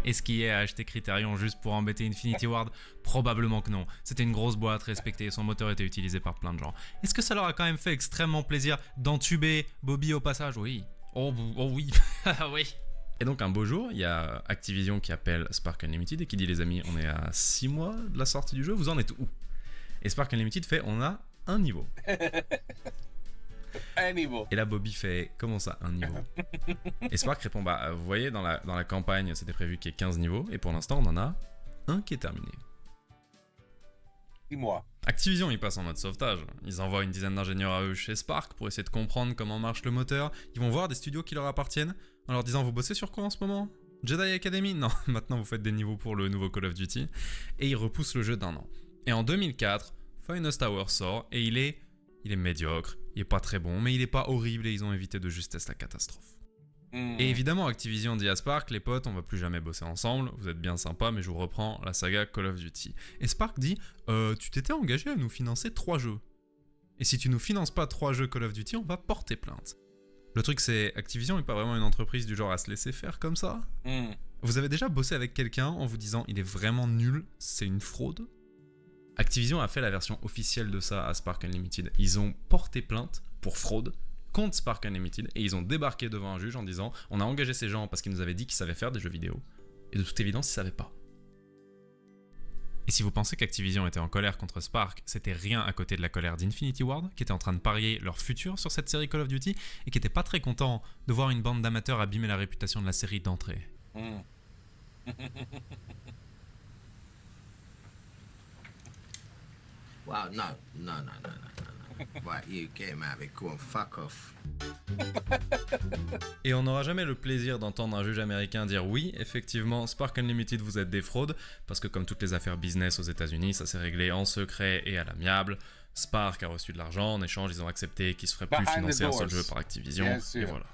[SPEAKER 4] Est-ce qu'EA a acheté Criterion juste pour embêter Infinity Ward? Probablement que non. C'était une grosse boîte respectée, son moteur était utilisé par plein de gens. Est-ce que ça leur a quand même fait extrêmement plaisir d'entuber Bobby au passage? Oui. Oh oui. Oui.
[SPEAKER 10] Et donc un beau jour, il y a Activision qui appelle Spark Unlimited et qui dit les amis, on est à 6 mois de la sortie du jeu, vous en êtes où? Et Spark Unlimited fait, on a un niveau.
[SPEAKER 1] Un niveau.
[SPEAKER 10] Et là Bobby fait, comment ça, un niveau? Et Spark répond, bah vous voyez, dans la campagne, c'était prévu qu'il y ait 15 niveaux, et pour l'instant, on en a un qui est terminé.
[SPEAKER 1] 6 mois.
[SPEAKER 4] Activision, ils passent en mode sauvetage. Ils envoient une dizaine d'ingénieurs à eux chez Spark pour essayer de comprendre comment marche le moteur. Ils vont voir des studios qui leur appartiennent en leur disant, vous bossez sur quoi en ce moment? Jedi Academy? Non, maintenant vous faites des niveaux pour le nouveau Call of Duty. Et ils repoussent le jeu d'1 an. Et en 2004, Finest Hour sort et il est médiocre, il est pas très bon, mais il est pas horrible et ils ont évité de justesse la catastrophe. Et évidemment, Activision dit à Spark, les potes, on va plus jamais bosser ensemble, vous êtes bien sympa, mais je vous reprends la saga Call of Duty. Et Spark dit, tu t'étais engagé à nous financer 3 jeux. Et si tu nous finances pas 3 jeux Call of Duty, on va porter plainte. Le truc c'est, Activision n'est pas vraiment une entreprise du genre à se laisser faire comme ça. Vous avez déjà bossé avec quelqu'un en vous disant, il est vraiment nul, c'est une fraude? Activision a fait la version officielle de ça à Spark Unlimited. Ils ont porté plainte pour fraude contre Spark Unlimited et ils ont débarqué devant un juge en disant on a engagé ces gens parce qu'ils nous avaient dit qu'ils savaient faire des jeux vidéo et de toute évidence ils savaient pas.
[SPEAKER 6] Et si vous pensez qu'Activision était en colère contre Spark, c'était rien à côté de la colère d'Infinity Ward, qui était en train de parier leur futur sur cette série Call of Duty, et qui était pas très content de voir une bande d'amateurs abîmer la réputation de la série d'entrée.
[SPEAKER 11] Well, no. What, you came out of cool, fuck off.
[SPEAKER 10] Et on n'aura jamais le plaisir d'entendre un juge américain dire oui, effectivement, Spark Unlimited, vous êtes des fraudes, parce que comme toutes les affaires business aux États-Unis, ça s'est réglé en secret et à l'amiable. Spark a reçu de l'argent, en échange, ils ont accepté qu'ils se feraient plus financer un seul jeu par Activision, et voilà.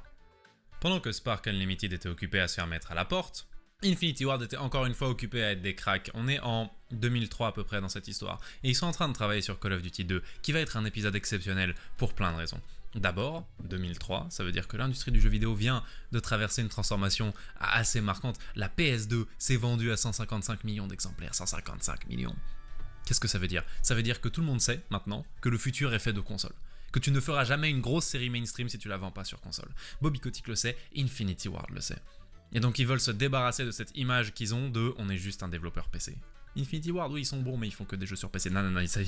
[SPEAKER 10] Pendant que Spark Unlimited était occupé à se faire mettre à la porte, Infinity Ward était encore une fois occupé à être des cracks. On est en 2003 à peu près dans cette histoire. Et ils sont en train de travailler sur Call of Duty 2, qui va être un épisode exceptionnel pour plein de raisons. D'abord, 2003, ça veut dire que l'industrie du jeu vidéo vient de traverser une transformation assez marquante. La PS2 s'est vendue à 155 millions d'exemplaires. 155 millions. Qu'est-ce que ça veut dire? Ça veut dire que tout le monde sait maintenant que le futur est fait de consoles. Que tu ne feras jamais une grosse série mainstream si tu la vends pas sur console. Bobby Kotick le sait, Infinity Ward le sait. Et donc ils veulent se débarrasser de cette image qu'ils ont de « on est juste un développeur PC ». Infinity Ward, oui, ils sont bons, mais ils font que des jeux sur PC. Non, ça,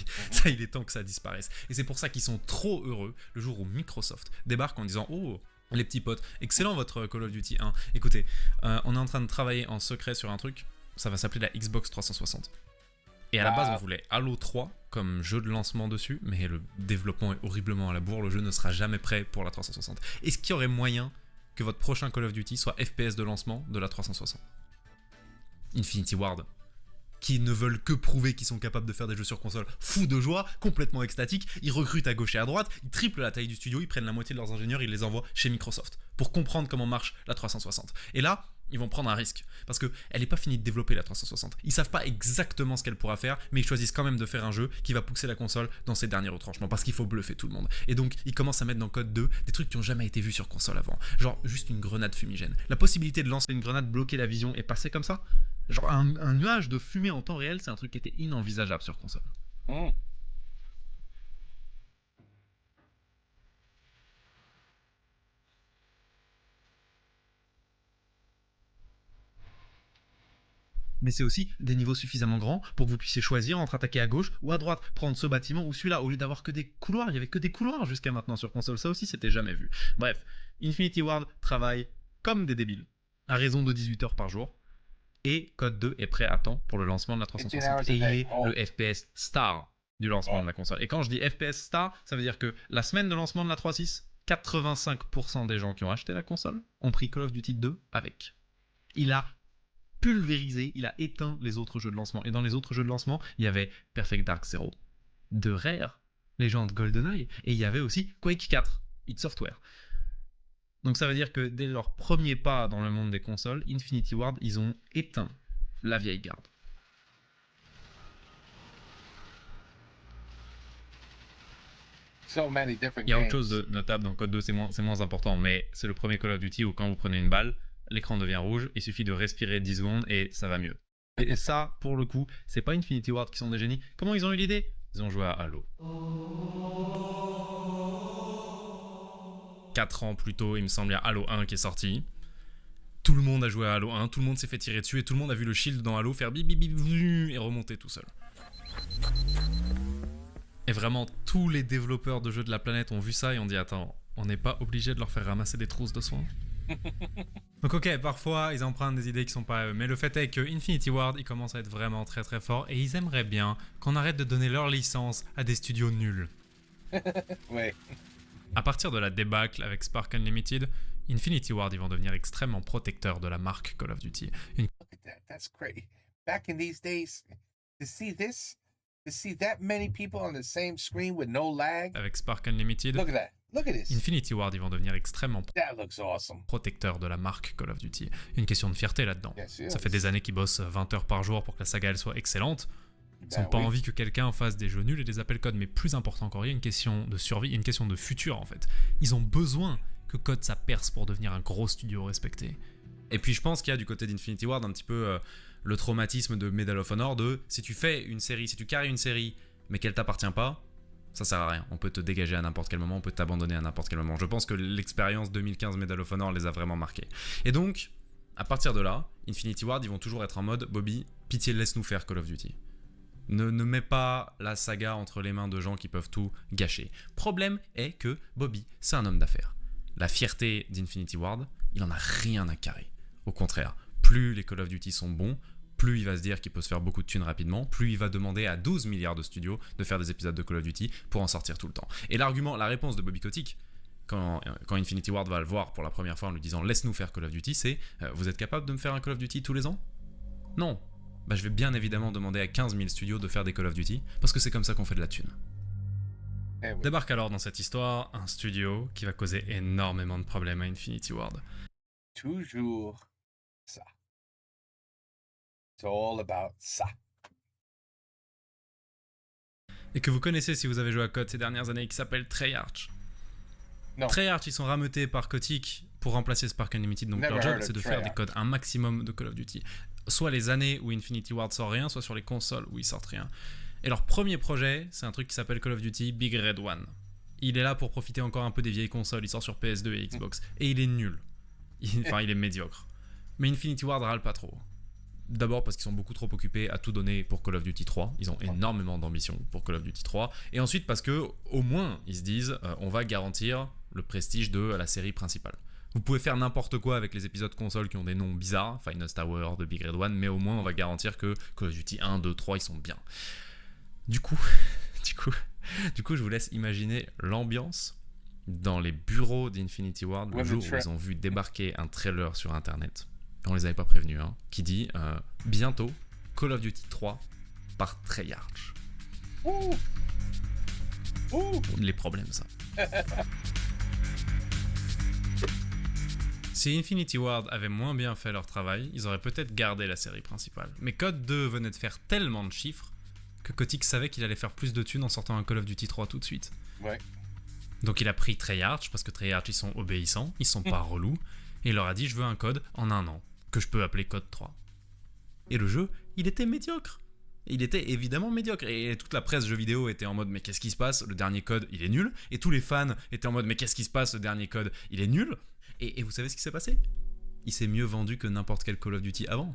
[SPEAKER 10] il est temps que ça disparaisse. Et c'est pour ça qu'ils sont trop heureux le jour où Microsoft débarque en disant « Oh, les petits potes, excellent votre Call of Duty 1. Écoutez, on est en train de travailler en secret sur un truc, ça va s'appeler la Xbox 360. » Et à la base, on voulait Halo 3 comme jeu de lancement dessus, mais le développement est horriblement à la bourre, le jeu ne sera jamais prêt pour la 360. Est-ce qu'il y aurait moyen que votre prochain Call of Duty soit FPS de lancement de la 360? Infinity Ward, qui ne veulent que prouver qu'ils sont capables de faire des jeux sur console, fous de joie, complètement extatiques, ils recrutent à gauche et à droite, ils triplent la taille du studio, ils prennent la moitié de leurs ingénieurs, ils les envoient chez Microsoft pour comprendre comment marche la 360. Et là, ils vont prendre un risque, parce qu'elle n'est pas finie de développer la 360. Ils savent pas exactement ce qu'elle pourra faire, mais ils choisissent quand même de faire un jeu qui va pousser la console dans ses derniers retranchements, parce qu'il faut bluffer tout le monde. Et donc, ils commencent à mettre dans Code 2 des trucs qui n'ont jamais été vus sur console avant. Genre, juste une grenade fumigène. La possibilité de lancer une grenade, bloquer la vision et passer comme ça, genre un nuage de fumée en temps réel, c'est un truc qui était inenvisageable sur console. Mais c'est aussi des niveaux suffisamment grands pour que vous puissiez choisir entre attaquer à gauche ou à droite, prendre ce bâtiment ou celui-là, au lieu d'avoir que des couloirs. Il n'y avait que des couloirs jusqu'à maintenant sur console, ça aussi c'était jamais vu. Bref, Infinity Ward travaille comme des débiles, à raison de 18 heures par jour, et Code 2 est prêt à temps pour le lancement de la 360, et il est le FPS star du lancement de la console. Et quand je dis FPS star, ça veut dire que la semaine de lancement de la 3.6, 85% des gens qui ont acheté la console ont pris Call of Duty 2 avec. Il a pulvérisé, il a éteint les autres jeux de lancement. Et dans les autres jeux de lancement, il y avait Perfect Dark Zero, de Rare, Legend GoldenEye, et il y avait aussi Quake 4, id Software. Donc ça veut dire que dès leur premier pas dans le monde des consoles, Infinity Ward, ils ont éteint la vieille garde. Il y a autre chose de notable dans Code 2, c'est moins important, mais c'est le premier Call of Duty où quand vous prenez une balle, l'écran devient rouge, il suffit de respirer 10 secondes et ça va mieux. Et ça, pour le coup, c'est pas Infinity Ward qui sont des génies. Comment ils ont eu l'idée? Ils ont joué à Halo. 4 ans plus tôt, il me semble, il y a Halo 1 qui est sorti. Tout le monde a joué à Halo 1, tout le monde s'est fait tirer dessus et tout le monde a vu le shield dans Halo faire bip bip bip et remonter tout seul. Et vraiment, tous les développeurs de jeux de la planète ont vu ça et ont dit attends, on n'est pas obligé de leur faire ramasser des trousses de soins. Donc ok, parfois ils empruntent des idées qui sont pas à eux, mais le fait est que Infinity Ward, ils commencent à être vraiment très très forts et ils aimeraient bien qu'on arrête de donner leur licence à des studios nuls.
[SPEAKER 1] Ouais.
[SPEAKER 6] À partir de la débâcle avec Spark Unlimited, Infinity Ward, ils vont devenir extrêmement protecteurs de la marque Call of Duty.
[SPEAKER 1] Look at that, that's great. Back in these days, to see this, to see that many people on the same screen with no lag.
[SPEAKER 6] Avec Spark Unlimited,
[SPEAKER 1] Look at that. Look at this.
[SPEAKER 6] Infinity Ward, ils vont devenir extrêmement
[SPEAKER 1] That looks awesome.
[SPEAKER 6] protecteurs de la marque Call of Duty. Une question de fierté là-dedans.
[SPEAKER 1] Yes,
[SPEAKER 6] Ça fait des années qu'ils bossent 20 heures par jour pour que la saga elle soit excellente. Ils n'ont pas envie que quelqu'un fasse des jeux nuls et des appels code, mais plus important encore, il y a une question de survie, une question de futur en fait. Ils ont besoin que Code ça perce pour devenir un gros studio respecté.
[SPEAKER 10] Et puis je pense qu'il y a du côté d'Infinity Ward un petit peu le traumatisme de Medal of Honor de si tu fais une série, si tu carries une série mais qu'elle t'appartient pas, ça sert à rien. On peut te dégager à n'importe quel moment, on peut t'abandonner à n'importe quel moment. Je pense que l'expérience 2015 Medal of Honor les a vraiment marqués. Et donc, à partir de là, Infinity Ward, ils vont toujours être en mode Bobby, pitié laisse-nous faire Call of Duty.
[SPEAKER 6] Ne mets pas la saga entre les mains de gens qui peuvent tout gâcher. Problème est que Bobby, c'est un homme d'affaires. La fierté d'Infinity Ward, il en a rien à carrer. Au contraire, plus les Call of Duty sont bons, plus il va se dire qu'il peut se faire beaucoup de thunes rapidement, plus il va demander à 12 milliards de studios de faire des épisodes de Call of Duty pour en sortir tout le temps. Et la réponse de Bobby Kotick, quand Infinity Ward va le voir pour la première fois en lui disant « Laisse-nous faire Call of Duty », c'est « Vous êtes capable de me faire un Call of Duty tous les ans ?» Non. Bah, je vais bien évidemment demander à 15 000 studios de faire des Call of Duty, parce que c'est comme ça qu'on fait de la thune.
[SPEAKER 1] Eh oui.
[SPEAKER 4] Débarque alors dans cette histoire un studio qui va causer énormément de problèmes à Infinity Ward.
[SPEAKER 1] Toujours ça. It's all about ça.
[SPEAKER 4] Et que vous connaissez si vous avez joué à COD ces dernières années, qui s'appelle Treyarch.
[SPEAKER 1] Non.
[SPEAKER 4] Treyarch, ils sont rameutés par Kotick pour remplacer Spark Unlimited, donc
[SPEAKER 1] Never
[SPEAKER 4] leur job
[SPEAKER 1] heard
[SPEAKER 4] c'est de
[SPEAKER 1] of
[SPEAKER 4] faire des
[SPEAKER 1] Treyarch.
[SPEAKER 4] codes, un maximum de Call of Duty. Soit les années où Infinity Ward sort rien, soit sur les consoles où ils sortent rien. Et leur premier projet, c'est un truc qui s'appelle Call of Duty Big Red One. Il est là pour profiter encore un peu des vieilles consoles, il sort sur PS2 et Xbox. Et il est nul. Enfin, il est médiocre. Mais Infinity Ward râle pas trop. D'abord parce qu'ils sont beaucoup trop occupés à tout donner pour Call of Duty 3. Ils ont énormément d'ambition pour Call of Duty 3. Et ensuite parce que, au moins, ils se disent, on va garantir le prestige de la série principale. Vous pouvez faire n'importe quoi avec les épisodes console qui ont des noms bizarres, Final Tower, The Big Red One, mais au moins on va garantir que Call of Duty 1, 2, 3, ils sont bien. Du coup, je vous laisse imaginer l'ambiance dans les bureaux d'Infinity Ward le jour où ils ont vu débarquer un trailer sur internet. On les avait pas prévenus, hein, qui dit bientôt Call of Duty 3 par Treyarch.
[SPEAKER 1] Ouh.
[SPEAKER 4] Les problèmes, ça. Si Infinity Ward avait moins bien fait leur travail, ils auraient peut-être gardé la série principale. Mais Code 2 venait de faire tellement de chiffres que Kotick savait qu'il allait faire plus de thunes en sortant un Call of Duty 3 tout de suite.
[SPEAKER 1] Ouais.
[SPEAKER 4] Donc il a pris Treyarch, parce que Treyarch ils sont obéissants, ils sont pas relous, et il leur a dit je veux un code en 1 an, que je peux appeler Code 3. Et le jeu, il était médiocre. Il était évidemment médiocre. Et toute la presse jeux vidéo était en mode mais qu'est-ce qui se passe ? Le dernier code, il est nul. Et tous les fans étaient en mode mais qu'est-ce qui se passe ? Le dernier code, il est nul. Et vous savez ce qui s'est passé ? Il s'est mieux vendu que n'importe quel Call of Duty avant.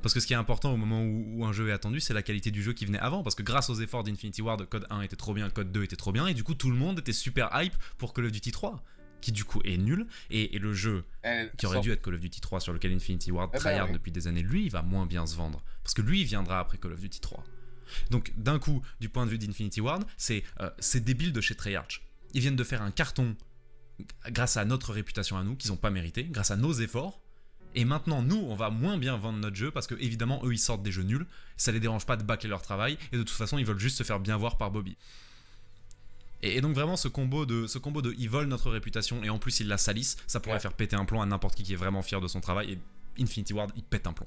[SPEAKER 4] Parce que ce qui est important au moment où un jeu est attendu, c'est la qualité du jeu qui venait avant. Parce que grâce aux efforts d'Infinity Ward, Code 1 était trop bien, Code 2 était trop bien. Et du coup, tout le monde était super hype pour Call of Duty 3. Qui du coup est nul. Et le jeu qui aurait dû être Call of Duty 3, sur lequel Infinity Ward tryhard depuis des années, lui, il va moins bien se vendre. Parce que lui, il viendra après Call of Duty 3. Donc d'un coup, du point de vue d'Infinity Ward, c'est débile de chez Treyarch. Ils viennent de faire un carton grâce à notre réputation à nous, qu'ils n'ont pas mérité, grâce à nos efforts. Et maintenant, nous, on va moins bien vendre notre jeu parce que, évidemment, eux, ils sortent des jeux nuls. Ça les dérange pas de bâcler leur travail. Et de toute façon, ils veulent juste se faire bien voir par Bobby. Et donc, vraiment, ce combo de ils volent notre réputation et en plus, ils la salissent, ça pourrait faire péter un plomb à n'importe qui est vraiment fier de son travail. Et Infinity Ward, il pète un plomb.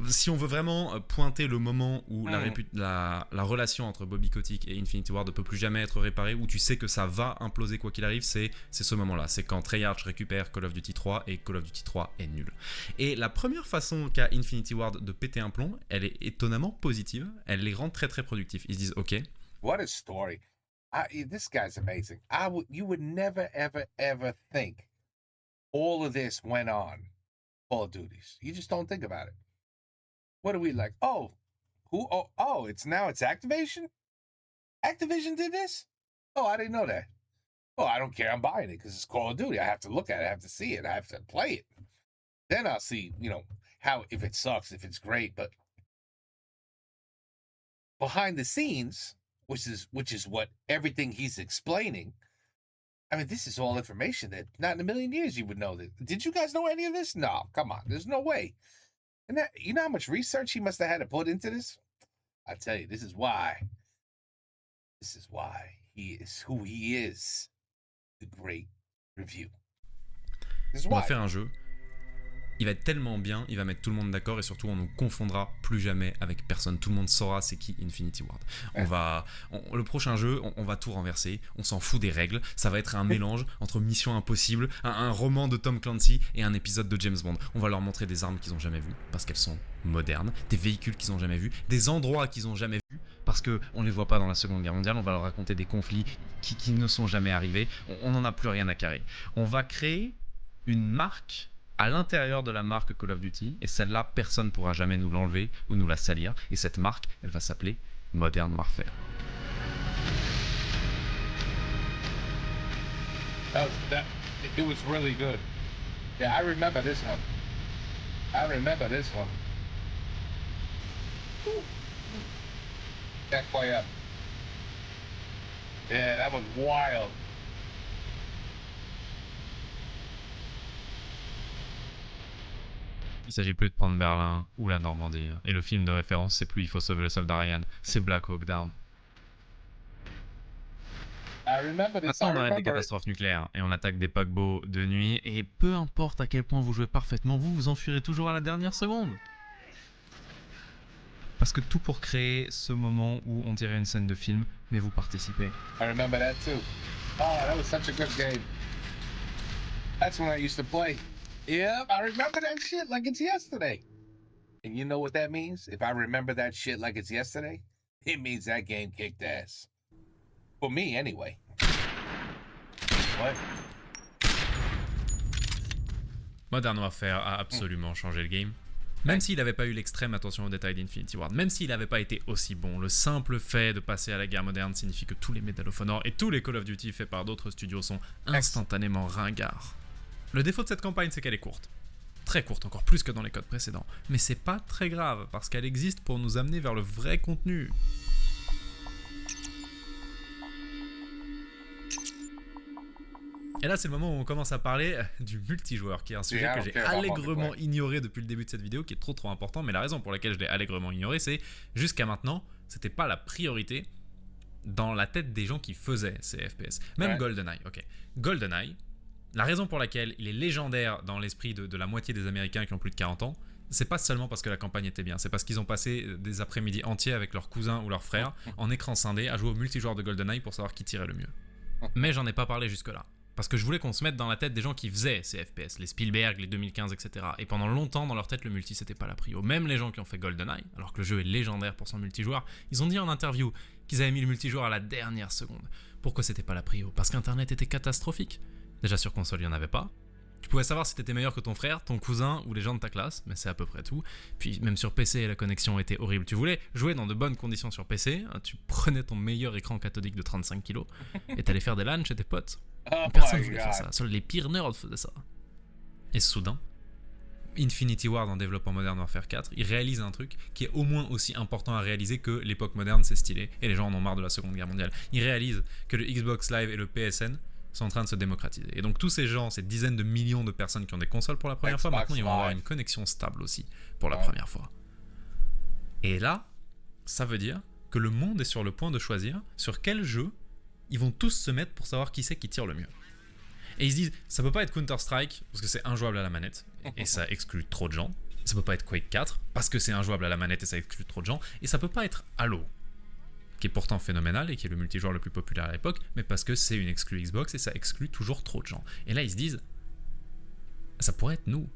[SPEAKER 4] Si on veut vraiment pointer le moment où la relation entre Bobby Kotick et Infinity Ward ne peut plus jamais être réparée, où tu sais que ça va imploser quoi qu'il arrive, c'est ce moment-là. C'est quand Treyarch récupère Call of Duty 3 et Call of Duty 3 est nul. Et la première façon qu'a Infinity Ward de péter un plomb, elle est étonnamment positive. Elle les rend très très productifs. Ils se disent ok.
[SPEAKER 1] What a story. This guy's amazing. You would never, ever, ever think all of this went on Call of Duties. You just don't think about it. What are we like? Oh, who? Oh, it's Activation? Activision did this? Oh, I didn't know that. Oh, I don't care. I'm buying it because it's Call of Duty. I have to look at it. I have to see it. I have to play it. Then I'll see, how, if it sucks, if it's great. But behind the scenes, which is what everything he's explaining, I mean, this is all information that not in a million years you would know. Did you guys know any of this? No, come on. There's no way. And you know how much research he must have had to put into this? I tell you, this is why he is who he is. The great review.
[SPEAKER 4] On va faire un jeu. Il va être tellement bien, il va mettre tout le monde d'accord et surtout on ne confondra plus jamais avec personne. Tout le monde saura c'est qui Infinity Ward. Le prochain jeu, on va tout renverser. On s'en fout des règles. Ça va être un mélange entre Mission Impossible, un roman de Tom Clancy et un épisode de James Bond. On va leur montrer des armes qu'ils n'ont jamais vues parce qu'elles sont modernes, des véhicules qu'ils n'ont jamais vus, des endroits qu'ils n'ont jamais vus parce qu'on ne les voit pas dans la Seconde Guerre mondiale. On va leur raconter des conflits qui ne sont jamais arrivés. On n'en a plus rien à carrer. On va créer une marque
[SPEAKER 6] à l'intérieur de la marque Call of Duty, et celle-là, personne ne pourra jamais nous l'enlever ou nous la salir, et cette marque, elle va s'appeler Modern Warfare.
[SPEAKER 1] It was really good. Yeah, I remember this one. That way up. Yeah, that was wild.
[SPEAKER 6] Il s'agit plus de prendre Berlin ou la Normandie. Et le film de référence, c'est plus Il faut sauver le soldat Ryan, c'est Black Hawk Down. Maintenant, on arrête des catastrophes nucléaires et on attaque des paquebots de nuit. Et peu importe à quel point vous jouez parfaitement, vous vous enfuirez toujours à la dernière seconde. Parce que tout pour créer ce moment où on dirait une scène de film, mais vous participez.
[SPEAKER 1] I remember that too. Oh, that was such a good game. That's when I used to play. Yep, I remember that shit like it's yesterday. And you know what that means? If I remember that shit like it's yesterday, it means that game kicked ass. For me, anyway. What?
[SPEAKER 4] Modern Warfare a absolument changé le game. Même s'il n'avait pas eu l'extrême attention aux détails d'Infinity Ward, même s'il n'avait pas été aussi bon, le simple fait de passer à la guerre moderne signifie que tous les Medal of Honor et tous les Call of Duty faits par d'autres studios sont instantanément ringards. Le défaut de cette campagne, c'est qu'elle est courte. Très courte, encore plus que dans les codes précédents. Mais c'est pas très grave, parce qu'elle existe pour nous amener vers le vrai contenu. Et là, c'est le moment où on commence à parler du multijoueur, qui est un sujet que j'ai allègrement ignoré depuis le début de cette vidéo, qui est trop important. Mais la raison pour laquelle je l'ai allègrement ignoré, c'est jusqu'à maintenant, c'était pas la priorité dans la tête des gens qui faisaient ces FPS. Même GoldenEye, ok. GoldenEye, la raison pour laquelle il est légendaire dans l'esprit de la moitié des Américains qui ont plus de 40 ans, c'est pas seulement parce que la campagne était bien, c'est parce qu'ils ont passé des après-midi entiers avec leurs cousins ou leurs frères en écran scindé à jouer au multijoueur de GoldenEye pour savoir qui tirait le mieux. Mais j'en ai pas parlé jusque-là. Parce que je voulais qu'on se mette dans la tête des gens qui faisaient ces FPS, les Spielberg, les 2015, etc. Et pendant longtemps, dans leur tête, le multi, c'était pas la prio. Même les gens qui ont fait GoldenEye, alors que le jeu est légendaire pour son multijoueur, ils ont dit en interview qu'ils avaient mis le multijoueur à la dernière seconde. Pourquoi c'était pas la prio? Parce qu'Internet était catastrophique. Déjà sur console, il y en avait pas. Tu pouvais savoir si t'étais meilleur que ton frère, ton cousin ou les gens de ta classe, mais c'est à peu près tout. Puis même sur PC, la connexion était horrible. Tu voulais jouer dans de bonnes conditions sur PC, tu prenais ton meilleur écran cathodique de 35 kg et t'allais faire des LAN chez tes potes. Personne voulait faire ça, seuls les pires nerds faisaient ça. Et soudain, Infinity Ward en développant Modern Warfare 4, il réalise un truc qui est au moins aussi important à réaliser que l'époque moderne, c'est stylé, et les gens en ont marre de la Seconde Guerre mondiale. Il réalise que le Xbox Live et le PSN sont en train de se démocratiser. Et donc tous ces gens, ces dizaines de millions de personnes qui ont des consoles pour la première fois, maintenant ils vont avoir une connexion stable aussi pour la première fois. Et là, ça veut dire que le monde est sur le point de choisir sur quel jeu ils vont tous se mettre pour savoir qui c'est qui tire le mieux. Et ils se disent, ça peut pas être Counter-Strike parce que c'est injouable à la manette et ça exclut trop de gens. Ça peut pas être Quake 4 parce que c'est injouable à la manette et ça exclut trop de gens. Et ça peut pas être Halo, qui est pourtant phénoménal et qui est le multijoueur le plus populaire à l'époque, mais parce que c'est une exclue Xbox et ça exclut toujours trop de gens. Et là ils se disent, ça pourrait être nous.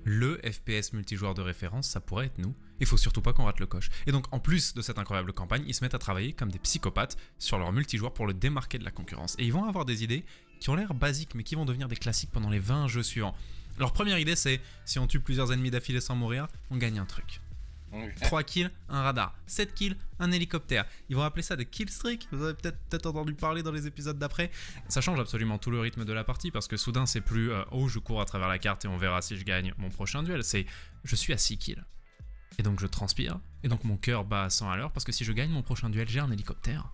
[SPEAKER 4] Le FPS multijoueur de référence, ça pourrait être nous. Il faut surtout pas qu'on rate le coche. Et donc en plus de cette incroyable campagne, ils se mettent à travailler comme des psychopathes sur leur multijoueur pour le démarquer de la concurrence. Et ils vont avoir des idées qui ont l'air basiques mais qui vont devenir des classiques pendant les 20 jeux suivants. Leur première idée c'est, si on tue plusieurs ennemis d'affilée sans mourir, on gagne un truc. 3 kills, un radar. 7 kills, un hélicoptère. Ils vont appeler ça des killstreaks. Vous avez peut-être entendu parler dans les épisodes d'après. Ça change absolument tout le rythme de la partie parce que soudain c'est plus oh je cours à travers la carte et on verra si je gagne mon prochain duel. C'est je suis à 6 kills. Et donc je transpire. Et donc mon cœur bat à 100 à l'heure parce que si je gagne mon prochain duel, j'ai un hélicoptère.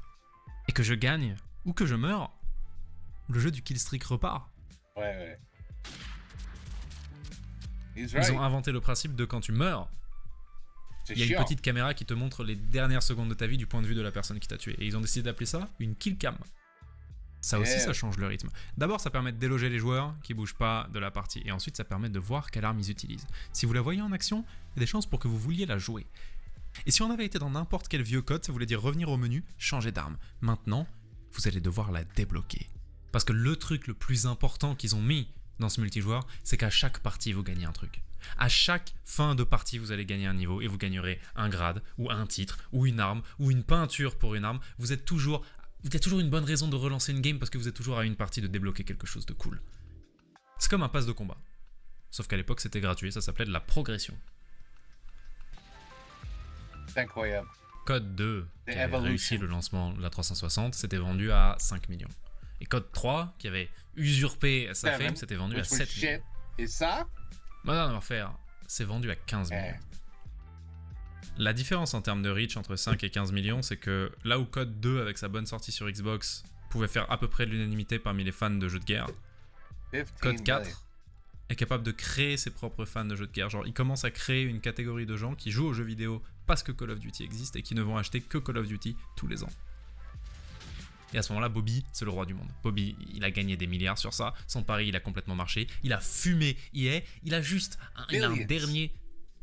[SPEAKER 4] Et que je gagne ou que je meurs, le jeu du killstreak repart.
[SPEAKER 1] Ouais.
[SPEAKER 4] Ils ont inventé le principe de quand tu meurs, il y a une petite caméra qui te montre les dernières secondes de ta vie du point de vue de la personne qui t'a tué. Et ils ont décidé d'appeler ça une kill cam. Ça aussi, ça change le rythme. D'abord, ça permet de déloger les joueurs qui bougent pas de la partie. Et ensuite, ça permet de voir quelle arme ils utilisent. Si vous la voyez en action, il y a des chances pour que vous vouliez la jouer. Et si on avait été dans n'importe quel vieux code, ça voulait dire revenir au menu, changer d'arme. Maintenant, vous allez devoir la débloquer. Parce que le truc le plus important qu'ils ont mis dans ce multijoueur, c'est qu'à chaque partie, vous gagnez un truc. À chaque fin de partie, vous allez gagner un niveau et vous gagnerez un grade, ou un titre, ou une arme, ou une peinture pour une arme. Il y a toujours une bonne raison de relancer une game parce que vous êtes toujours à une partie de débloquer quelque chose de cool. C'est comme un pass de combat. Sauf qu'à l'époque, c'était gratuit, ça s'appelait de la progression.
[SPEAKER 1] C'est incroyable.
[SPEAKER 4] Code 2, qui avait
[SPEAKER 1] Evolution.
[SPEAKER 4] réussi le lancement de la 360, s'était vendu à 5 millions. Et Code 3, qui avait usurpé sa fame, s'était vendu à 7 millions.
[SPEAKER 1] Et ça?
[SPEAKER 4] Modern Warfare s'est vendu à 15 millions. La différence en termes de reach entre 5 et 15 millions, c'est que là où Code 2, avec sa bonne sortie sur Xbox, pouvait faire à peu près de l'unanimité parmi les fans de jeux de guerre, Code 4 est capable de créer ses propres fans de jeux de guerre. Genre, il commence à créer une catégorie de gens qui jouent aux jeux vidéo parce que Call of Duty existe et qui ne vont acheter que Call of Duty tous les ans. Et à ce moment-là, Bobby, c'est le roi du monde. Bobby, il a gagné des milliards sur ça. Son pari, il a complètement marché. Il a fumé EA. Il a juste il a un dernier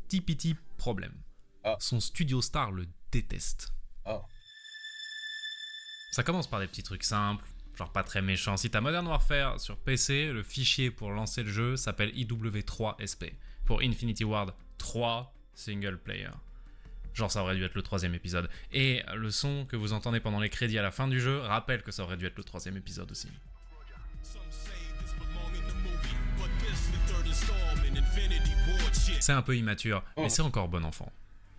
[SPEAKER 4] petit problème. Son studio star le déteste. Ça commence par des petits trucs simples, genre pas très méchants. Si t'as Modern Warfare sur PC, le fichier pour lancer le jeu s'appelle IW3SP. Pour Infinity Ward 3 Single Player. Genre ça aurait dû être le 3e épisode. Et le son que vous entendez pendant les crédits à la fin du jeu rappelle que ça aurait dû être le 3e épisode aussi. C'est un peu immature, mais c'est encore bon enfant.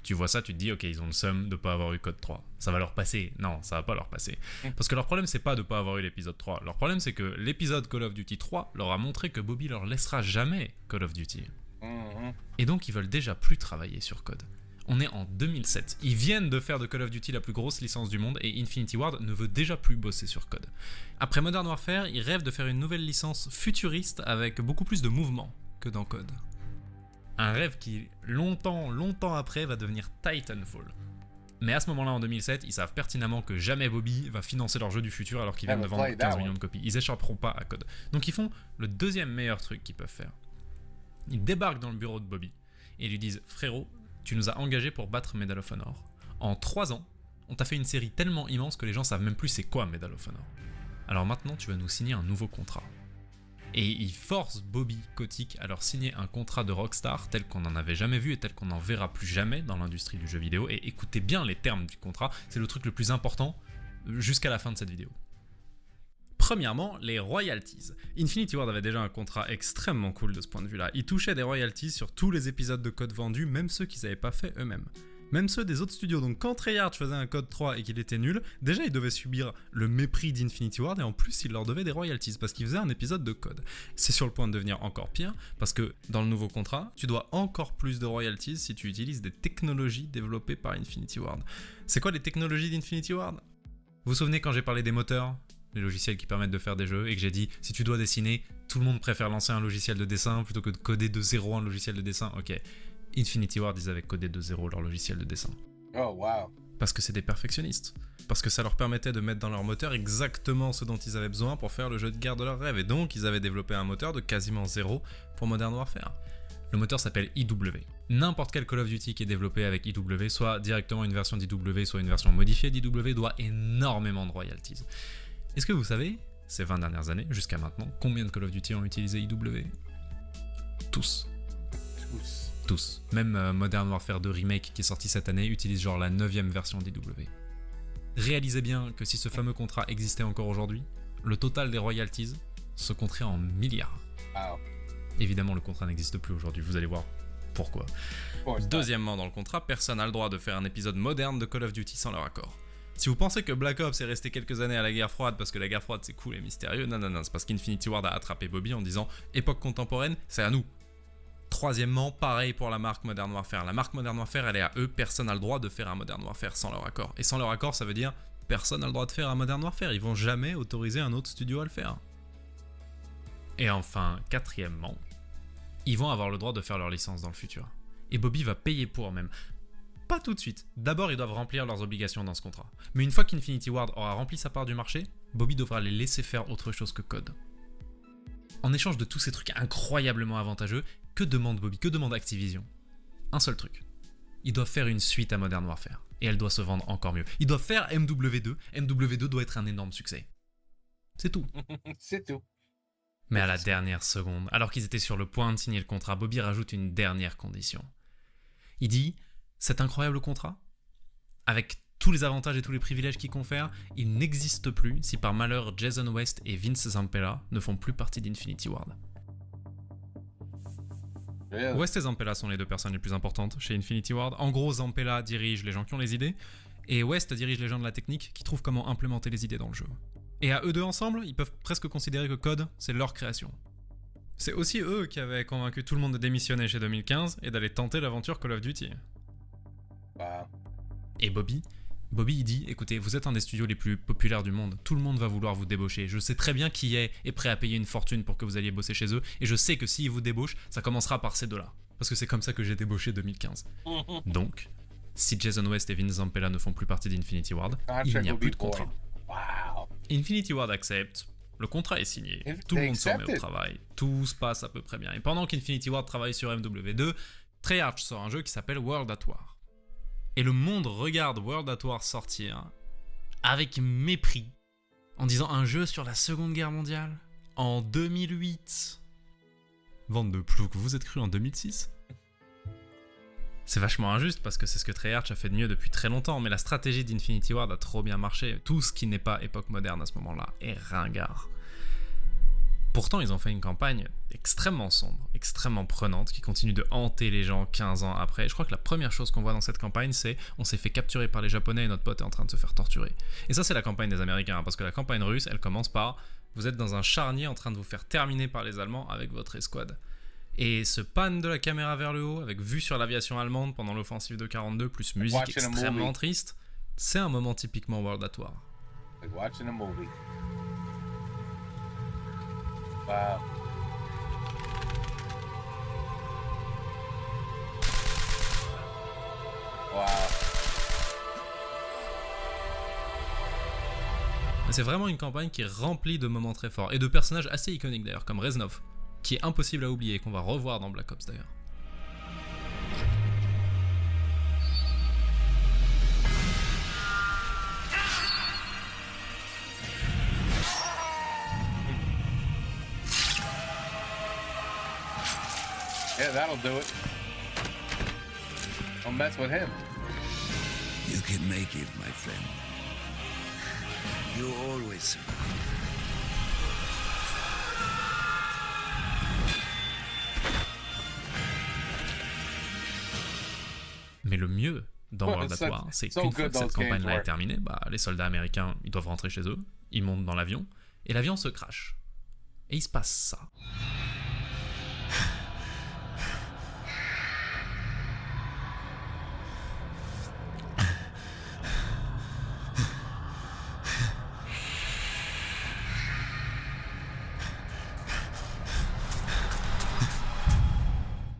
[SPEAKER 4] Tu vois ça, tu te dis, ok, ils ont le seum de pas avoir eu Code 3. Ça va leur passer. Non, ça va pas leur passer. Parce que leur problème, c'est pas de pas avoir eu l'épisode 3. Leur problème, c'est que l'épisode Call of Duty 3 leur a montré que Bobby leur laissera jamais Call of Duty. Et donc, ils veulent déjà plus travailler sur Code. On est en 2007. Ils viennent de faire de Call of Duty la plus grosse licence du monde et Infinity Ward ne veut déjà plus bosser sur Code. Après Modern Warfare, ils rêvent de faire une nouvelle licence futuriste avec beaucoup plus de mouvement que dans Code. Un rêve qui, longtemps après, va devenir Titanfall. Mais à ce moment-là, en 2007, ils savent pertinemment que jamais Bobby va financer leur jeu du futur alors qu'ils viennent de vendre 15 millions de copies. Ils échapperont pas à Code. Donc ils font le deuxième meilleur truc qu'ils peuvent faire. Ils débarquent dans le bureau de Bobby et lui disent « Frérot, tu nous as engagés pour battre Medal of Honor. En 3 ans, on t'a fait une série tellement immense que les gens savent même plus c'est quoi Medal of Honor. Alors maintenant, tu vas nous signer un nouveau contrat. » Et ils forcent Bobby Kotick à leur signer un contrat de rockstar tel qu'on n'en avait jamais vu et tel qu'on n'en verra plus jamais dans l'industrie du jeu vidéo. Et écoutez bien les termes du contrat, c'est le truc le plus important jusqu'à la fin de cette vidéo. Premièrement, les royalties. Infinity Ward avait déjà un contrat extrêmement cool de ce point de vue-là. Ils touchaient des royalties sur tous les épisodes de Code vendus, même ceux qu'ils n'avaient pas fait eux-mêmes. Même ceux des autres studios. Donc quand Treyarch faisait un Code 3 et qu'il était nul, déjà ils devaient subir le mépris d'Infinity Ward et en plus ils leur devaient des royalties parce qu'ils faisaient un épisode de Code. C'est sur le point de devenir encore pire parce que dans le nouveau contrat, tu dois encore plus de royalties si tu utilises des technologies développées par Infinity Ward. C'est quoi les technologies d'Infinity Ward ? Vous vous souvenez quand j'ai parlé des moteurs ? Les logiciels qui permettent de faire des jeux, et que j'ai dit, si tu dois dessiner, tout le monde préfère lancer un logiciel de dessin plutôt que de coder de zéro un logiciel de dessin. Ok, Infinity Ward, ils avaient codé de zéro leur logiciel de dessin.
[SPEAKER 1] Oh, wow.
[SPEAKER 4] Parce que c'est des perfectionnistes. Parce que ça leur permettait de mettre dans leur moteur exactement ce dont ils avaient besoin pour faire le jeu de guerre de leur rêve. Et donc, ils avaient développé un moteur de quasiment zéro pour Modern Warfare. Le moteur s'appelle IW. N'importe quel Call of Duty qui est développé avec IW, soit directement une version d'IW, soit une version modifiée d'IW, doit énormément de royalties. Est-ce que vous savez, ces 20 dernières années, jusqu'à maintenant, combien de Call of Duty ont utilisé IW ? Tous. Même Modern Warfare 2 Remake qui est sorti cette année utilise genre la 9ème version d'IW. Réalisez bien que si ce fameux contrat existait encore aujourd'hui, le total des royalties se compterait en milliards.
[SPEAKER 1] Wow.
[SPEAKER 4] Évidemment, le contrat n'existe plus aujourd'hui, vous allez voir pourquoi. Deuxièmement, dans le contrat, personne n'a le droit de faire un épisode moderne de Call of Duty sans leur accord. Si vous pensez que Black Ops est resté quelques années à la guerre froide parce que la guerre froide c'est cool et mystérieux, non, c'est parce qu'Infinity Ward a attrapé Bobby en disant époque contemporaine, c'est à nous. Troisièmement, pareil pour la marque Modern Warfare. La marque Modern Warfare, elle est à eux, personne n'a le droit de faire un Modern Warfare sans leur accord. Et sans leur accord, ça veut dire personne n'a le droit de faire un Modern Warfare. Ils vont jamais autoriser un autre studio à le faire. Et enfin, quatrièmement, ils vont avoir le droit de faire leur licence dans le futur. Et Bobby va payer pour même. Pas tout de suite. D'abord, ils doivent remplir leurs obligations dans ce contrat. Mais une fois qu'Infinity Ward aura rempli sa part du marché, Bobby devra les laisser faire autre chose que Code. En échange de tous ces trucs incroyablement avantageux, que demande Bobby ? Que demande Activision ? Un seul truc. Ils doivent faire une suite à Modern Warfare. Et elle doit se vendre encore mieux. Ils doivent faire MW2. MW2 doit être un énorme succès. C'est tout.
[SPEAKER 1] C'est tout.
[SPEAKER 4] Mais à la dernière seconde, alors qu'ils étaient sur le point de signer le contrat, Bobby rajoute une dernière condition. Il dit... Cet incroyable contrat, avec tous les avantages et tous les privilèges qu'il confère, il n'existe plus si par malheur Jason West et Vince Zampella ne font plus partie d'Infinity Ward.
[SPEAKER 1] Really?
[SPEAKER 4] West et Zampella sont les deux personnes les plus importantes chez Infinity Ward. En gros, Zampella dirige les gens qui ont les idées, et West dirige les gens de la technique qui trouvent comment implémenter les idées dans le jeu. Et à eux deux ensemble, ils peuvent presque considérer que Code, c'est leur création. C'est aussi eux qui avaient convaincu tout le monde de démissionner chez 2015 et d'aller tenter l'aventure Call of Duty.
[SPEAKER 1] Wow.
[SPEAKER 4] Et Bobby il dit, écoutez, vous êtes un des studios les plus populaires du monde, tout le monde va vouloir vous débaucher, je sais très bien qui est prêt à payer une fortune pour que vous alliez bosser chez eux, et je sais que s'ils vous débauchent, ça commencera par ces deux-là. Parce que c'est comme ça que j'ai débauché 2015. Donc, si Jason West et Vince Zampella ne font plus partie d'Infinity Ward, il n'y a plus de contrat.
[SPEAKER 1] Wow.
[SPEAKER 4] Infinity Ward accepte, le contrat est signé, tout le monde se remet au travail, tout se passe à peu près bien. Et pendant qu'Infinity Ward travaille sur MW2, Treyarch sort un jeu qui s'appelle World at War. Et le monde regarde World at War sortir avec mépris, en disant un jeu sur la Seconde Guerre mondiale en 2008. Bande de ploucs, vous êtes cru en 2006 ? C'est vachement injuste parce que c'est ce que Treyarch a fait de mieux depuis très longtemps, mais la stratégie d'Infinity Ward a trop bien marché. Tout ce qui n'est pas époque moderne à ce moment-là est ringard. Pourtant, ils ont fait une campagne extrêmement sombre, extrêmement prenante, qui continue de hanter les gens 15 ans après. Je crois que la première chose qu'on voit dans cette campagne, c'est on s'est fait capturer par les Japonais et notre pote est en train de se faire torturer. Et ça, c'est la campagne des Américains, hein, parce que la campagne russe, elle commence par vous êtes dans un charnier en train de vous faire terminer par les Allemands avec votre escouade. Et ce pan de la caméra vers le haut, avec vue sur l'aviation allemande pendant l'offensive de 42, plus musique extrêmement triste, c'est un moment typiquement World at War.
[SPEAKER 1] Like watching a movie. Wow. Wow.
[SPEAKER 4] C'est vraiment une campagne qui est remplie de moments très forts et de personnages assez iconiques d'ailleurs, comme Reznov, qui est impossible à oublier et qu'on va revoir dans Black Ops d'ailleurs.
[SPEAKER 1] Yeah, that'll do it. Don't mess with him.
[SPEAKER 7] You can make it, my friend. You always survive.
[SPEAKER 4] Mais le mieux dans World at War, c'est qu'une fois que cette campagne-là est terminée, les soldats américains, ils doivent rentrer chez eux, ils montent dans l'avion, et l'avion se crache. Et il se passe ça.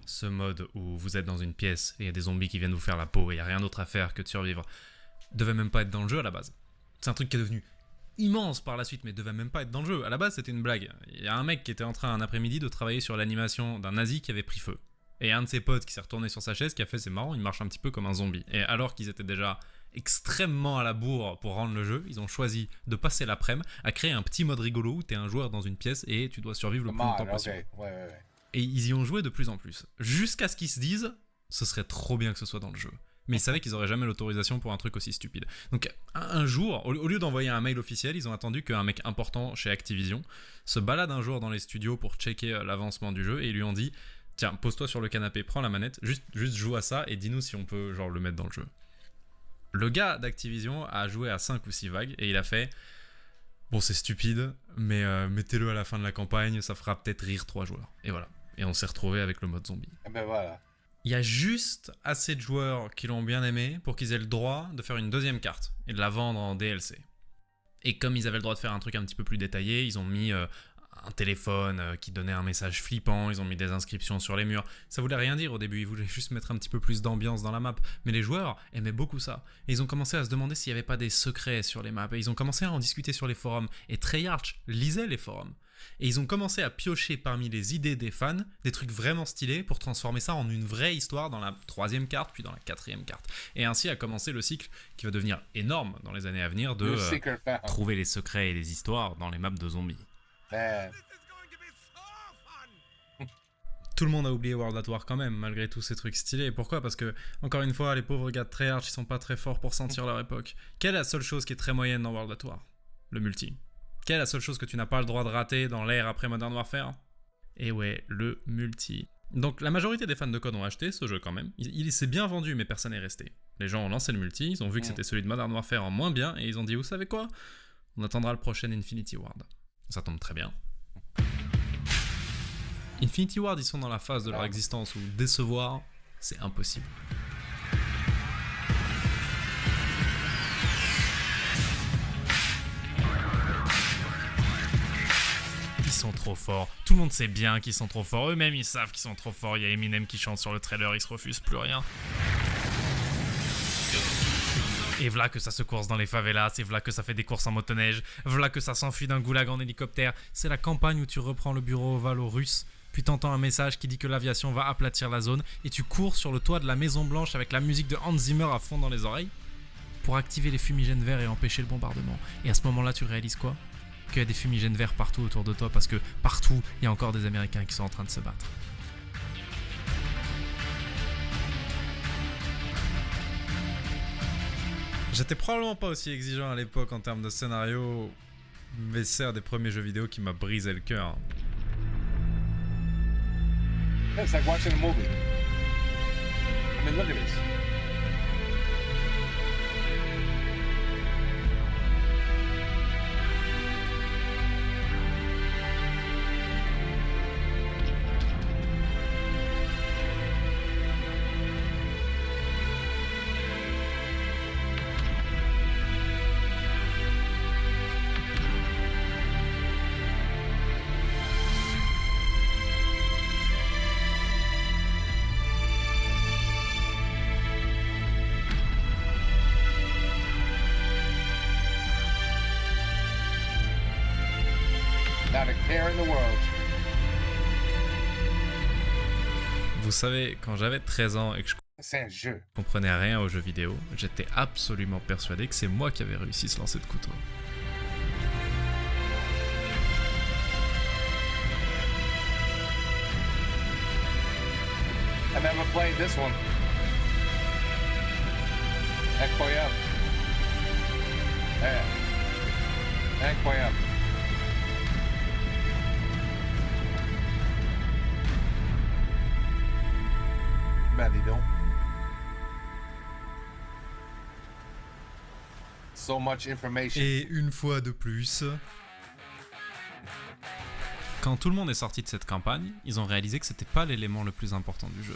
[SPEAKER 4] Ce mode où vous êtes dans une pièce et il y a des zombies qui viennent vous faire la peau et il n'y a rien d'autre à faire que de survivre, devait même pas être dans le jeu à la base. C'est un truc qui est devenu immense par la suite, mais devait même pas être dans le jeu. À la base, c'était une blague. Il y a un mec qui était en train un après-midi de travailler sur l'animation d'un nazi qui avait pris feu. Et un de ses potes qui s'est retourné sur sa chaise qui a fait c'est marrant, il marche un petit peu comme un zombie. Et alors qu'ils étaient déjà extrêmement à la bourre pour rendre le jeu, ils ont choisi de passer l'après-midi à créer un petit mode rigolo où t'es un joueur dans une pièce et tu dois survivre le plus longtemps possible.
[SPEAKER 1] Ouais.
[SPEAKER 4] Et ils y ont joué de plus en plus, jusqu'à ce qu'ils se disent ce serait trop bien que ce soit dans le jeu. Mais ils savaient qu'ils auraient jamais l'autorisation pour un truc aussi stupide. Donc un jour, au lieu d'envoyer un mail officiel, ils ont attendu qu'un mec important chez Activision se balade un jour dans les studios pour checker l'avancement du jeu et ils lui ont dit tiens, pose-toi sur le canapé, prends la manette, juste joue à ça et dis-nous si on peut genre le mettre dans le jeu. Le gars d'Activision a joué à 5 ou 6 vagues et il a fait bon, c'est stupide, mais mettez-le à la fin de la campagne, ça fera peut-être rire 3 joueurs. Et voilà. Et on s'est retrouvé avec le mode zombie.
[SPEAKER 1] Et ben voilà.
[SPEAKER 4] Il y a juste assez de joueurs qui l'ont bien aimé pour qu'ils aient le droit de faire une deuxième carte et de la vendre en DLC. Et comme ils avaient le droit de faire un truc un petit peu plus détaillé, ils ont mis un téléphone qui donnait un message flippant, ils ont mis des inscriptions sur les murs. Ça voulait rien dire au début, ils voulaient juste mettre un petit peu plus d'ambiance dans la map. Mais les joueurs aimaient beaucoup ça. Et ils ont commencé à se demander s'il n'y avait pas des secrets sur les maps. Et ils ont commencé à en discuter sur les forums. Et Treyarch lisait les forums. Et ils ont commencé à piocher parmi les idées des fans des trucs vraiment stylés pour transformer ça en une vraie histoire dans la 3e carte puis dans la 4e carte. Et ainsi a commencé le cycle qui va devenir énorme dans les années à venir de trouver les secrets et les histoires dans les maps de zombies. Tout le monde a oublié World at War quand même, malgré tous ces trucs stylés. Pourquoi ? Parce que, encore une fois, les pauvres gars de Treyarch, ils sont pas très forts pour sentir leur époque. Quelle est la seule chose qui est très moyenne dans World at War ? Le multi. Quelle est la seule chose que tu n'as pas le droit de rater dans l'ère après Modern Warfare ? Et ouais, le multi. Donc la majorité des fans de COD ont acheté ce jeu quand même. Il s'est bien vendu, mais personne n'est resté. Les gens ont lancé le multi, ils ont vu que c'était celui de Modern Warfare en moins bien, et ils ont dit, vous savez quoi? On attendra le prochain Infinity Ward. Ça tombe très bien. Infinity Ward, ils sont dans la phase de leur existence où décevoir, c'est impossible. Ils sont trop forts. Tout le monde sait bien qu'ils sont trop forts. Eux-mêmes, ils savent qu'ils sont trop forts. Il y a Eminem qui chante sur le trailer, ils se refusent plus rien. Et voilà que ça se course dans les favelas, et voilà que ça fait des courses en motoneige, voilà que ça s'enfuit d'un goulag en hélicoptère. C'est la campagne où tu reprends le bureau ovale aux Russes, puis t'entends un message qui dit que l'aviation va aplatir la zone, et tu cours sur le toit de la Maison Blanche avec la musique de Hans Zimmer à fond dans les oreilles, pour activer les fumigènes verts et empêcher le bombardement. Et à ce moment-là, tu réalises quoi? Qu'il y a des fumigènes verts partout autour de toi, parce que partout, il y a encore des Américains qui sont en train de se battre. J'étais probablement pas aussi exigeant à l'époque en termes de scénario, mais c'est un des premiers jeux vidéo qui m'a brisé le cœur.
[SPEAKER 1] It's like watching a movie. I mean, look at this. Not a care in the world.
[SPEAKER 4] Vous savez, quand j'avais 13 ans et que je
[SPEAKER 1] C'est un jeu.
[SPEAKER 4] comprenais rien aux jeux vidéo, j'étais absolument persuadé que c'est moi qui avais réussi ce lancer de couteau.
[SPEAKER 1] I never played this one. Incroyable. Yeah. Incroyable. Ben dis donc. So much information.
[SPEAKER 4] Et une fois de plus, quand tout le monde est sorti de cette campagne, ils ont réalisé que c'était pas l'élément le plus important du jeu.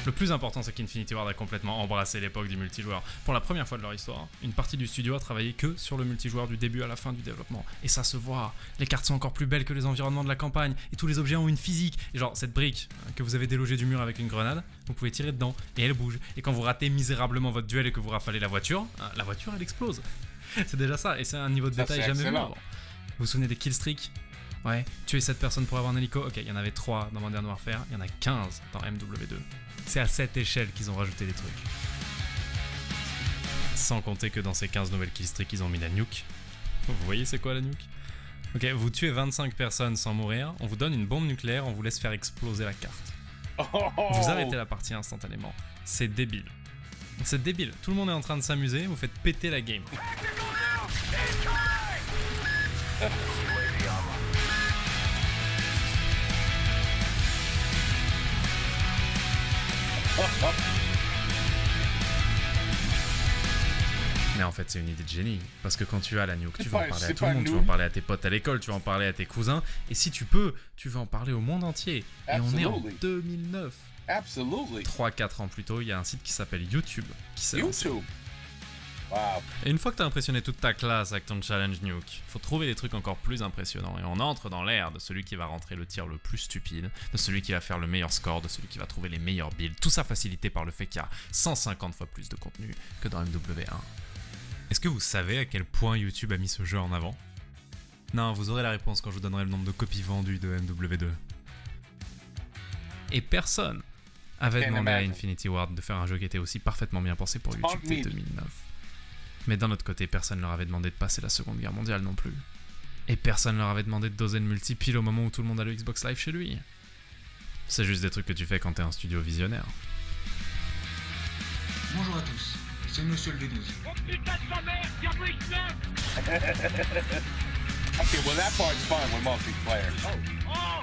[SPEAKER 4] Le plus important, c'est qu'Infinity Ward a complètement embrassé l'époque du multijoueur. Pour la première fois de leur histoire, une partie du studio a travaillé que sur le multijoueur du début à la fin du développement. Et ça se voit. Les cartes sont encore plus belles que les environnements de la campagne, et tous les objets ont une physique. Et genre, cette brique que vous avez délogée du mur avec une grenade, vous pouvez tirer dedans, et elle bouge. Et quand vous ratez misérablement votre duel et que vous rafalez la voiture, elle explose. C'est déjà ça, et c'est un niveau de détail jamais vu avant. Vous vous souvenez des killstreaks? Ouais, tuer 7 personnes pour avoir un hélico, ok, il y en avait 3 dans Modern Warfare, il y en a 15 dans MW2. C'est à cette échelle qu'ils ont rajouté des trucs. Sans compter que dans ces 15 nouvelles killstreaks, ils ont mis la nuke. Vous voyez c'est quoi la nuke? Ok, vous tuez 25 personnes sans mourir, on vous donne une bombe nucléaire, on vous laisse faire exploser la carte. Vous arrêtez la partie instantanément. C'est débile. C'est débile. Tout le monde est en train de s'amuser, vous faites péter la game. Mais en fait, c'est une idée de génie. Parce que quand tu as la nuke, tu vas en parler à tout le monde. Tu vas en parler à tes potes à l'école, tu vas en parler à tes cousins. Et si tu peux, tu vas en parler au monde entier. Et on est en 2009.
[SPEAKER 1] Absolutely.
[SPEAKER 4] 3-4 ans plus tôt, il y a un site qui s'appelle YouTube. Qui s'est lancé.
[SPEAKER 1] YouTube. Wow.
[SPEAKER 4] Et une fois que t'as impressionné toute ta classe avec ton challenge nuke, faut trouver des trucs encore plus impressionnants. Et on entre dans l'ère de celui qui va rentrer le tir le plus stupide, de celui qui va faire le meilleur score, de celui qui va trouver les meilleurs builds. Tout ça facilité par le fait qu'il y a 150 fois plus de contenu que dans MW1. Est-ce que vous savez à quel point YouTube a mis ce jeu en avant? Non, vous aurez la réponse quand je vous donnerai le nombre de copies vendues de MW2. Et personne avait demandé à Infinity Ward de faire un jeu qui était aussi parfaitement bien pensé pour YouTube dès 2009. Mais d'un autre côté, personne leur avait demandé de passer la Seconde Guerre mondiale non plus. Et personne leur avait demandé de doser le multi pile au moment où tout le monde a le Xbox Live chez lui. C'est juste des trucs que tu fais quand t'es un studio visionnaire.
[SPEAKER 12] Bonjour à tous, c'est Monsieur le V12.
[SPEAKER 7] Oh putain de sa mère, Diablo X9!
[SPEAKER 1] Okay, well that part's fun with multiplayer.
[SPEAKER 7] Oh!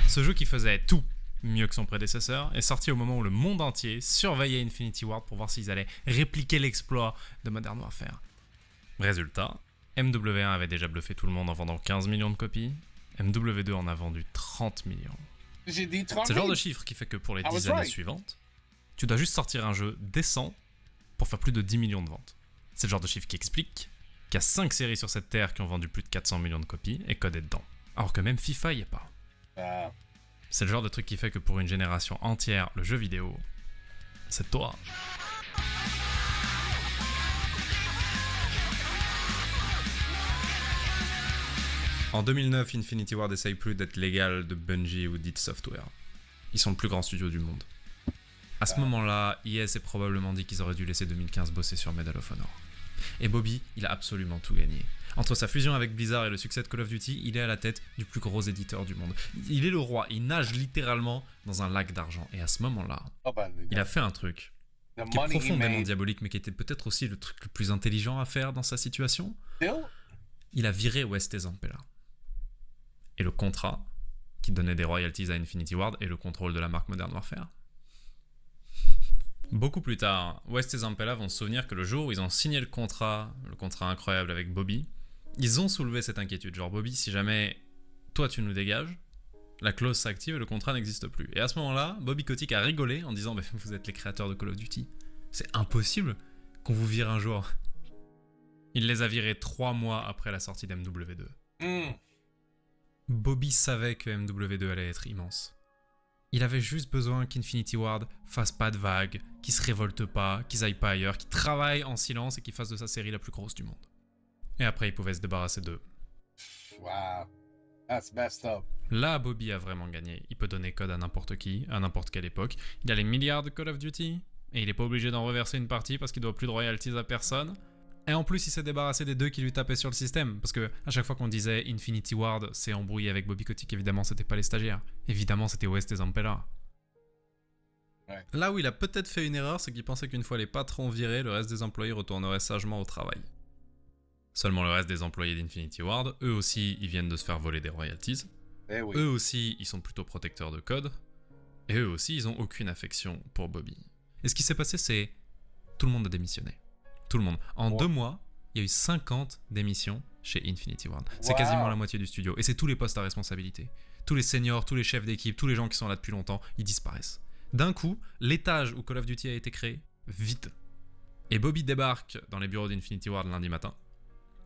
[SPEAKER 4] Ce jeu qui faisait tout mieux que son prédécesseur est sorti au moment où le monde entier surveillait Infinity Ward pour voir s'ils allaient répliquer l'exploit de Modern Warfare. Résultat, MW1 avait déjà bluffé tout le monde en vendant 15 millions de copies, MW2 en a vendu 30 millions.
[SPEAKER 1] J'ai dit 30
[SPEAKER 4] C'est le genre de
[SPEAKER 1] 000.
[SPEAKER 4] chiffre qui fait que pour les
[SPEAKER 1] I was
[SPEAKER 4] 10 années
[SPEAKER 1] right.
[SPEAKER 4] suivantes, tu dois juste sortir un jeu décent pour faire plus de 10 millions de ventes. C'est le genre de chiffre qui explique qu'il y a 5 séries sur cette terre qui ont vendu plus de 400 millions de copies et Code est dedans. Alors que même FIFA y est pas.
[SPEAKER 1] Ah.
[SPEAKER 4] C'est le genre de truc qui fait que pour une génération entière, le jeu vidéo, c'est toi. En 2009, Infinity Ward essaye plus d'être légal de Bungie ou d'id Software. Ils sont le plus grand studio du monde. À ce moment-là, EA s'est probablement dit qu'ils auraient dû laisser 2015 bosser sur Medal of Honor. Et Bobby, il a absolument tout gagné. Entre sa fusion avec Blizzard et le succès de Call of Duty, il est à la tête du plus gros éditeur du monde. Il est le roi, il nage littéralement dans un lac d'argent. Et à ce moment-là, il a fait un truc qui est profondément diabolique, mais qui était peut-être aussi le truc le plus intelligent à faire dans sa situation. Il a viré West Zampella. Et le contrat qui donnait des royalties à Infinity Ward et le contrôle de la marque Modern Warfare. Beaucoup plus tard, West et Zampella vont se souvenir que le jour où ils ont signé le contrat incroyable avec Bobby, ils ont soulevé cette inquiétude. Genre, Bobby, si jamais toi tu nous dégages, la clause s'active et le contrat n'existe plus. Et à ce moment-là, Bobby Kotick a rigolé en disant « Vous êtes les créateurs de Call of Duty. C'est impossible qu'on vous vire un jour. » Il les a virés 3 mois après la sortie d'MW2. Bobby savait que MW2 allait être immense. Il avait juste besoin qu'Infinity Ward fasse pas de vagues, qu'il se révolte pas, qu'ils aillent pas ailleurs, qu'il travaille en silence et qu'il fasse de sa série la plus grosse du monde. Et après, il pouvait se débarrasser d'eux.
[SPEAKER 1] Wow. That's messed up.
[SPEAKER 4] Là, Bobby a vraiment gagné. Il peut donner code à n'importe qui, à n'importe quelle époque. Il a les milliards de Call of Duty, et il est pas obligé d'en reverser une partie parce qu'il doit plus de royalties à personne. Et en plus, il s'est débarrassé des deux qui lui tapaient sur le système. Parce que à chaque fois qu'on disait Infinity Ward s'est embrouillé avec Bobby Kotick, évidemment, c'était pas les stagiaires. Évidemment, c'était West et Zampella.
[SPEAKER 1] Ouais.
[SPEAKER 4] Là où il a peut-être fait une erreur, c'est qu'il pensait qu'une fois les patrons virés, le reste des employés retourneraient sagement au travail. Seulement le reste des employés d'Infinity Ward, eux aussi, ils viennent de se faire voler des royalties.
[SPEAKER 1] Oui.
[SPEAKER 4] Eux aussi, ils sont plutôt protecteurs de code. Et eux aussi, ils ont aucune affection pour Bobby. Et ce qui s'est passé, c'est tout le monde a démissionné. Tout le monde. En 2 mois, il y a eu 50 démissions chez Infinity Ward. C'est quasiment la moitié du studio. Et c'est tous les postes à responsabilité. Tous les seniors, tous les chefs d'équipe, tous les gens qui sont là depuis longtemps, ils disparaissent. D'un coup, l'étage où Call of Duty a été créé, vide. Et Bobby débarque dans les bureaux d'Infinity Ward lundi matin.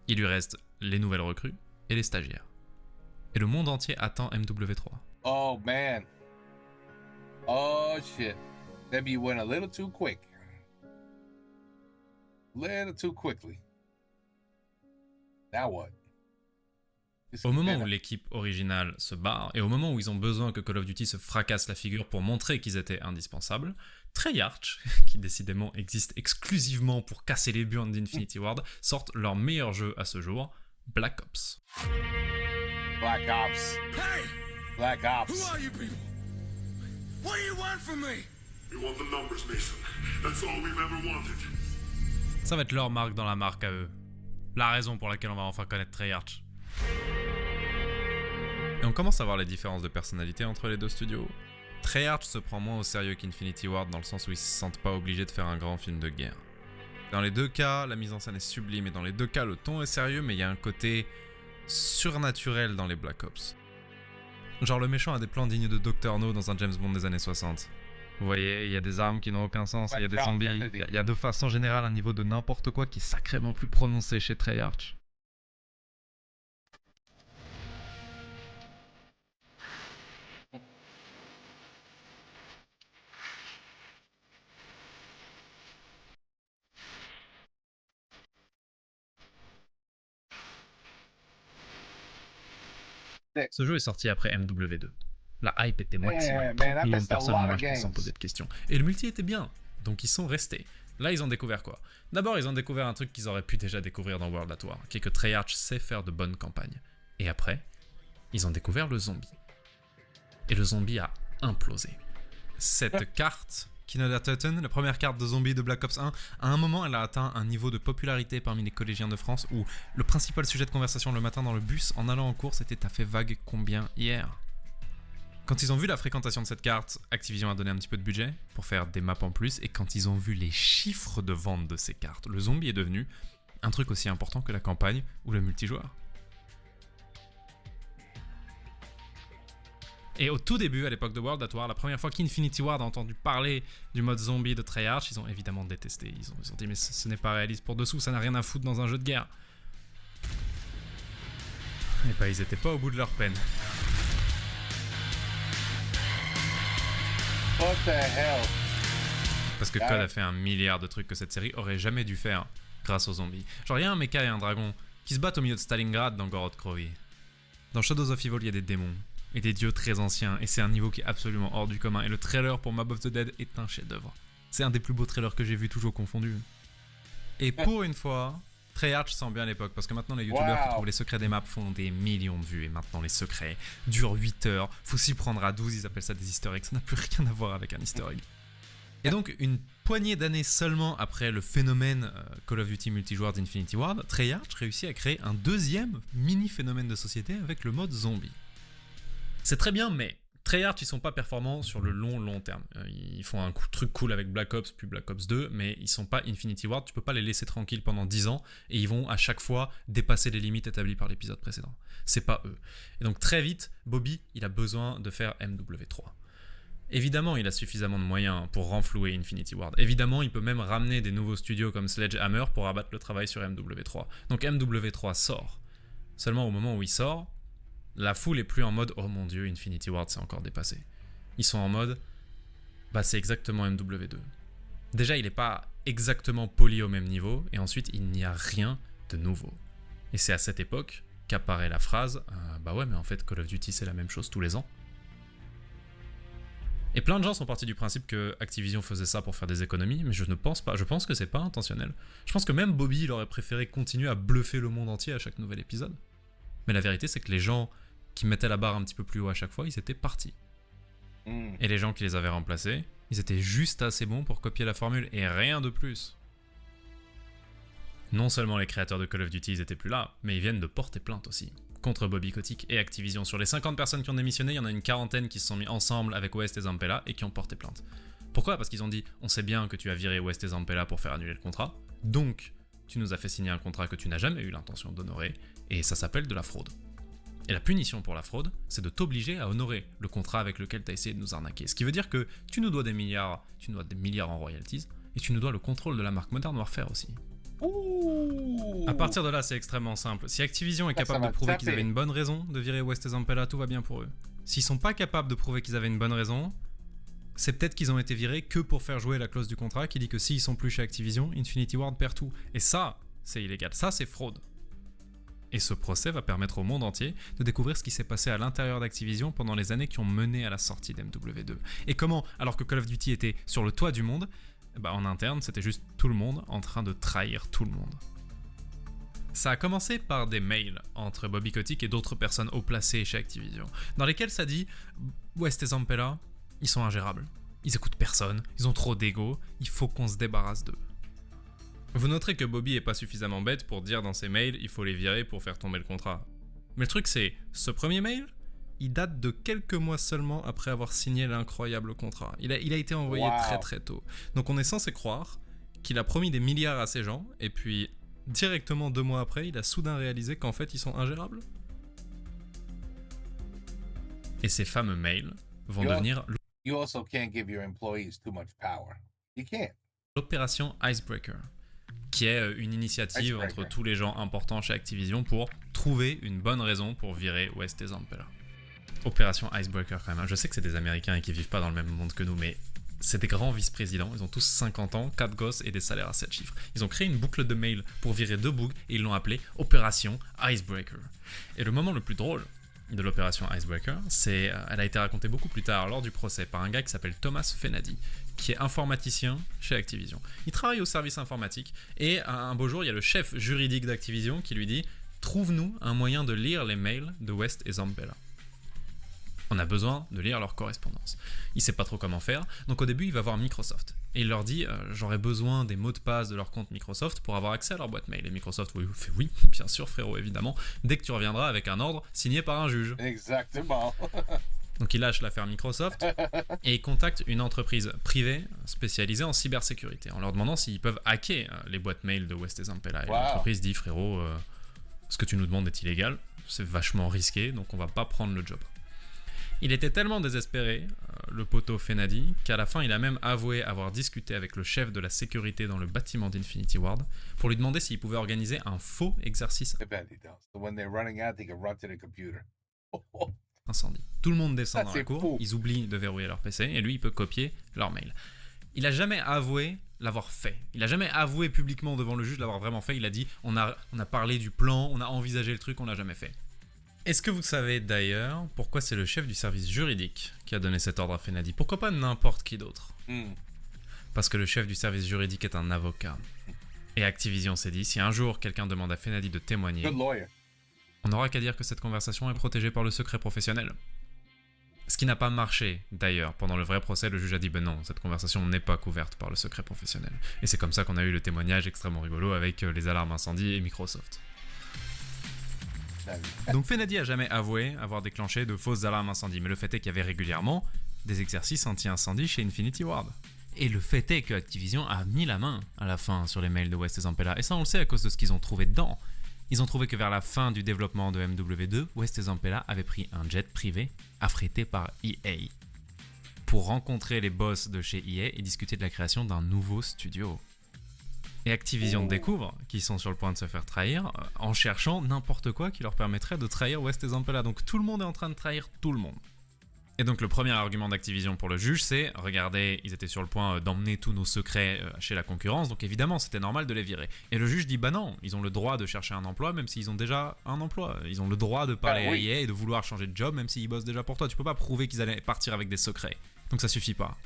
[SPEAKER 4] Il lui reste les nouvelles recrues et les stagiaires. Et le monde entier attend MW3.
[SPEAKER 1] Oh man. Oh shit. Debbie went a little too quick. Little too quickly. Now what?
[SPEAKER 4] Au moment où l'équipe originale se barre, et au moment où ils ont besoin que Call of Duty se fracasse la figure pour montrer qu'ils étaient indispensables, Treyarch, qui décidément existe exclusivement pour casser les burnes d'Infinity Ward, sortent leur meilleur jeu à ce jour, Black Ops.
[SPEAKER 1] Black Ops.
[SPEAKER 7] Hey!
[SPEAKER 1] Black Ops.
[SPEAKER 7] Who are you people? What do you want from me?
[SPEAKER 3] We want the numbers, Mason. That's all we've ever wanted.
[SPEAKER 4] Ça va être leur marque dans la marque à eux. La raison pour laquelle on va enfin connaître Treyarch. Et on commence à voir les différences de personnalité entre les deux studios. Treyarch se prend moins au sérieux qu'Infinity Ward dans le sens où ils se sentent pas obligés de faire un grand film de guerre. Dans les deux cas, la mise en scène est sublime et dans les deux cas, le ton est sérieux, mais il y a un côté surnaturel dans les Black Ops. Genre le méchant a des plans dignes de Dr. No dans un James Bond des années 60. Vous voyez, il y a des armes qui n'ont aucun sens, il y a des zombies, il y a de façon générale un niveau de n'importe quoi qui est sacrément plus prononcé chez Treyarch. Ce jeu est sorti après MW2. La hype était maximale. 30 millions de personnes ont acheté sans poser de questions. Et le multi était bien, donc ils sont restés. Là, ils ont découvert quoi? D'abord, ils ont découvert un truc qu'ils auraient pu déjà découvrir dans World at War, qui est que Treyarch sait faire de bonnes campagnes. Et après, ils ont découvert le zombie. Et le zombie a implosé. cette carte, Kindergarten, la première carte de zombies de Black Ops 1, à un moment, elle a atteint un niveau de popularité parmi les collégiens de France où le principal sujet de conversation le matin dans le bus en allant en cours, c'était « T'as fait vague combien hier ?» Quand ils ont vu la fréquentation de cette carte, Activision a donné un petit peu de budget pour faire des maps en plus, et quand ils ont vu les chiffres de vente de ces cartes, le zombie est devenu un truc aussi important que la campagne ou le multijoueur. Et au tout début, à l'époque de World at War, la première fois qu'Infinity Ward a entendu parler du mode zombie de Treyarch, ils ont évidemment détesté. Ils ont dit mais ce n'est pas réaliste pour dessous, ça n'a rien à foutre dans un jeu de guerre. Et bah ils étaient pas au bout de leur peine.
[SPEAKER 1] What the hell?
[SPEAKER 4] Parce que Code a fait 1 milliard de trucs que cette série aurait jamais dû faire grâce aux zombies. Genre, il y a un mecha et un dragon qui se battent au milieu de Stalingrad dans Gorod Krovi. Dans Shadows of Evil, il y a des démons et des dieux très anciens, et c'est un niveau qui est absolument hors du commun. Et le trailer pour Mob of the Dead est un chef-d'œuvre. C'est un des plus beaux trailers que j'ai vu, toujours confondu. Et pour une fois, Treyarch sent bien l'époque, parce que maintenant les youtubeurs qui trouvent les secrets des maps font des millions de vues, et maintenant les secrets durent 8 heures, faut s'y prendre à 12, ils appellent ça des easter eggs, ça n'a plus rien à voir avec un easter egg. Et donc, une poignée d'années seulement après le phénomène Call of Duty multijoueur d'Infinity Ward, Treyarch réussit à créer un deuxième mini-phénomène de société avec le mode zombie. C'est très bien, mais Treyarch, ils sont pas performants sur le long terme. Ils font un truc cool avec Black Ops, puis Black Ops 2, mais ils sont pas Infinity Ward, tu peux pas les laisser tranquilles pendant 10 ans, et ils vont à chaque fois dépasser les limites établies par l'épisode précédent. C'est pas eux. Et donc très vite, Bobby, il a besoin de faire MW3. Évidemment, il a suffisamment de moyens pour renflouer Infinity Ward. Évidemment, il peut même ramener des nouveaux studios comme Sledgehammer pour abattre le travail sur MW3. Donc MW3 sort. Seulement au moment où il sort, la foule est plus en mode « Oh mon dieu, Infinity Ward s'est encore dépassé ». Ils sont en mode « Bah c'est exactement MW2 ». Déjà, il n'est pas exactement poli au même niveau, et ensuite, il n'y a rien de nouveau. Et c'est à cette époque qu'apparaît la phrase « Bah ouais, mais en fait, Call of Duty, c'est la même chose tous les ans ». Et plein de gens sont partis du principe que Activision faisait ça pour faire des économies, mais je ne pense pas. Je pense que c'est pas intentionnel. Je pense que même Bobby, il aurait préféré continuer à bluffer le monde entier à chaque nouvel épisode. Mais la vérité, c'est que les gens qui mettaient la barre un petit peu plus haut à chaque fois, ils étaient partis. Et les gens qui les avaient remplacés, ils étaient juste assez bons pour copier la formule et rien de plus. Non seulement les créateurs de Call of Duty, ils étaient plus là, mais ils viennent de porter plainte aussi. Contre Bobby Kotick et Activision. Sur les 50 personnes qui ont démissionné, il y en a une quarantaine qui se sont mis ensemble avec West et Zampella et qui ont porté plainte. Pourquoi ? Parce qu'ils ont dit « On sait bien que tu as viré West et Zampella pour faire annuler le contrat, donc tu nous as fait signer un contrat que tu n'as jamais eu l'intention d'honorer, et ça s'appelle de la fraude. Et la punition pour la fraude, c'est de t'obliger à honorer le contrat avec lequel tu as essayé de nous arnaquer. Ce qui veut dire que tu nous dois des milliards en royalties, et tu nous dois le contrôle de la marque Modern Warfare aussi. » À partir de là, c'est extrêmement simple. Si Activision est capable de prouver qu'ils avaient une bonne raison de virer West et Zampella, tout va bien pour eux. S'ils sont pas capables de prouver qu'ils avaient une bonne raison, c'est peut-être qu'ils ont été virés que pour faire jouer la clause du contrat qui dit que s'ils sont plus chez Activision, Infinity Ward perd tout. Et ça, c'est illégal. Ça, c'est fraude. Et ce procès va permettre au monde entier de découvrir ce qui s'est passé à l'intérieur d'Activision pendant les années qui ont mené à la sortie d'MW2. Et comment, alors que Call of Duty était sur le toit du monde, en interne, c'était juste tout le monde en train de trahir tout le monde. Ça a commencé par des mails entre Bobby Kotick et d'autres personnes haut placées chez Activision, dans lesquels ça dit « West et Zampella, ils sont ingérables. Ils écoutent personne, ils ont trop d'ego, il faut qu'on se débarrasse d'eux. » Vous noterez que Bobby est pas suffisamment bête pour dire dans ses mails « Il faut les virer pour faire tomber le contrat. » Mais le truc c'est, ce premier mail, il date de quelques mois seulement après avoir signé l'incroyable contrat. Il a été envoyé très très tôt. Donc on est censé croire qu'il a promis des milliards à ces gens, et puis directement 2 mois après, il a soudain réalisé qu'en fait ils sont ingérables. Et ces fameux mails vont devenir
[SPEAKER 1] You also can't give your employees too much power. You can't.
[SPEAKER 4] L'opération Icebreaker, qui est une initiative entre tous les gens importants chez Activision pour trouver une bonne raison pour virer West et Zampella. Opération Icebreaker quand même. Je sais que c'est des Américains et qui vivent pas dans le même monde que nous, mais c'est des grands vice-présidents. Ils ont tous 50 ans, 4 gosses et des salaires à 7 chiffres. Ils ont créé une boucle de mail pour virer 2 bugs et ils l'ont appelée Opération Icebreaker. Et le moment le plus drôle de l'opération Icebreaker, elle a été racontée beaucoup plus tard lors du procès par un gars qui s'appelle Thomas Fenady, qui est informaticien chez Activision. Il travaille au service informatique et un beau jour, il y a le chef juridique d'Activision qui lui dit « Trouve-nous un moyen de lire les mails de West et Zampella. » On a besoin de lire leur correspondance. Il sait pas trop comment faire, donc au début il va voir Microsoft. Et il leur dit j'aurais besoin des mots de passe de leur compte Microsoft pour avoir accès à leur boîte mail. Et Microsoft fait oui, bien sûr frérot, évidemment, dès que tu reviendras avec un ordre signé par un juge.
[SPEAKER 1] Exactement.
[SPEAKER 4] Donc il lâche l'affaire Microsoft et il contacte une entreprise privée spécialisée en cybersécurité en leur demandant s'ils peuvent hacker les boîtes mail de West et Zampella. Et l'entreprise dit frérot, ce que tu nous demandes est illégal, c'est vachement risqué, donc on va pas prendre le job. Il était tellement désespéré, le poteau Fenady, qu'à la fin il a même avoué avoir discuté avec le chef de la sécurité dans le bâtiment d'Infinity Ward pour lui demander s'il pouvait organiser un faux exercice incendie. Tout le monde descend dans la cour, ils oublient de verrouiller leur PC et lui il peut copier leur mail. Il a jamais avoué l'avoir fait. Il a jamais avoué publiquement devant le juge l'avoir vraiment fait. Il a dit on a parlé du plan, on a envisagé le truc, on l'a jamais fait. Est-ce que vous savez d'ailleurs pourquoi c'est le chef du service juridique qui a donné cet ordre à Fenady? Pourquoi pas n'importe qui d'autre? Parce que le chef du service juridique est un avocat. Et Activision s'est dit, si un jour quelqu'un demande à Fenady de témoigner, on n'aura qu'à dire que cette conversation est protégée par le secret professionnel. Ce qui n'a pas marché, d'ailleurs. Pendant le vrai procès, le juge a dit ben non, cette conversation n'est pas couverte par le secret professionnel. Et c'est comme ça qu'on a eu le témoignage extrêmement rigolo avec les alarmes incendie et Microsoft. Donc Fenady a jamais avoué avoir déclenché de fausses alarmes incendie, mais le fait est qu'il y avait régulièrement des exercices anti-incendie chez Infinity Ward. Et le fait est que Activision a mis la main à la fin sur les mails de West et Zampella, et ça on le sait à cause de ce qu'ils ont trouvé dedans. Ils ont trouvé que vers la fin du développement de MW2, West et Zampella avaient pris un jet privé affrété par EA pour rencontrer les boss de chez EA et discuter de la création d'un nouveau studio. Et Activision découvre qu'ils sont sur le point de se faire trahir en cherchant n'importe quoi qui leur permettrait de trahir West et Zampella. Donc tout le monde est en train de trahir tout le monde. Et donc le premier argument d'Activision pour le juge, c'est regardez, ils étaient sur le point d'emmener tous nos secrets chez la concurrence, donc évidemment c'était normal de les virer. Et le juge dit bah non, ils ont le droit de chercher un emploi même s'ils ont déjà un emploi. Ils ont le droit de parler à EA et de vouloir changer de job même s'ils bossent déjà pour toi. Tu peux pas prouver qu'ils allaient partir avec des secrets. Donc ça suffit pas.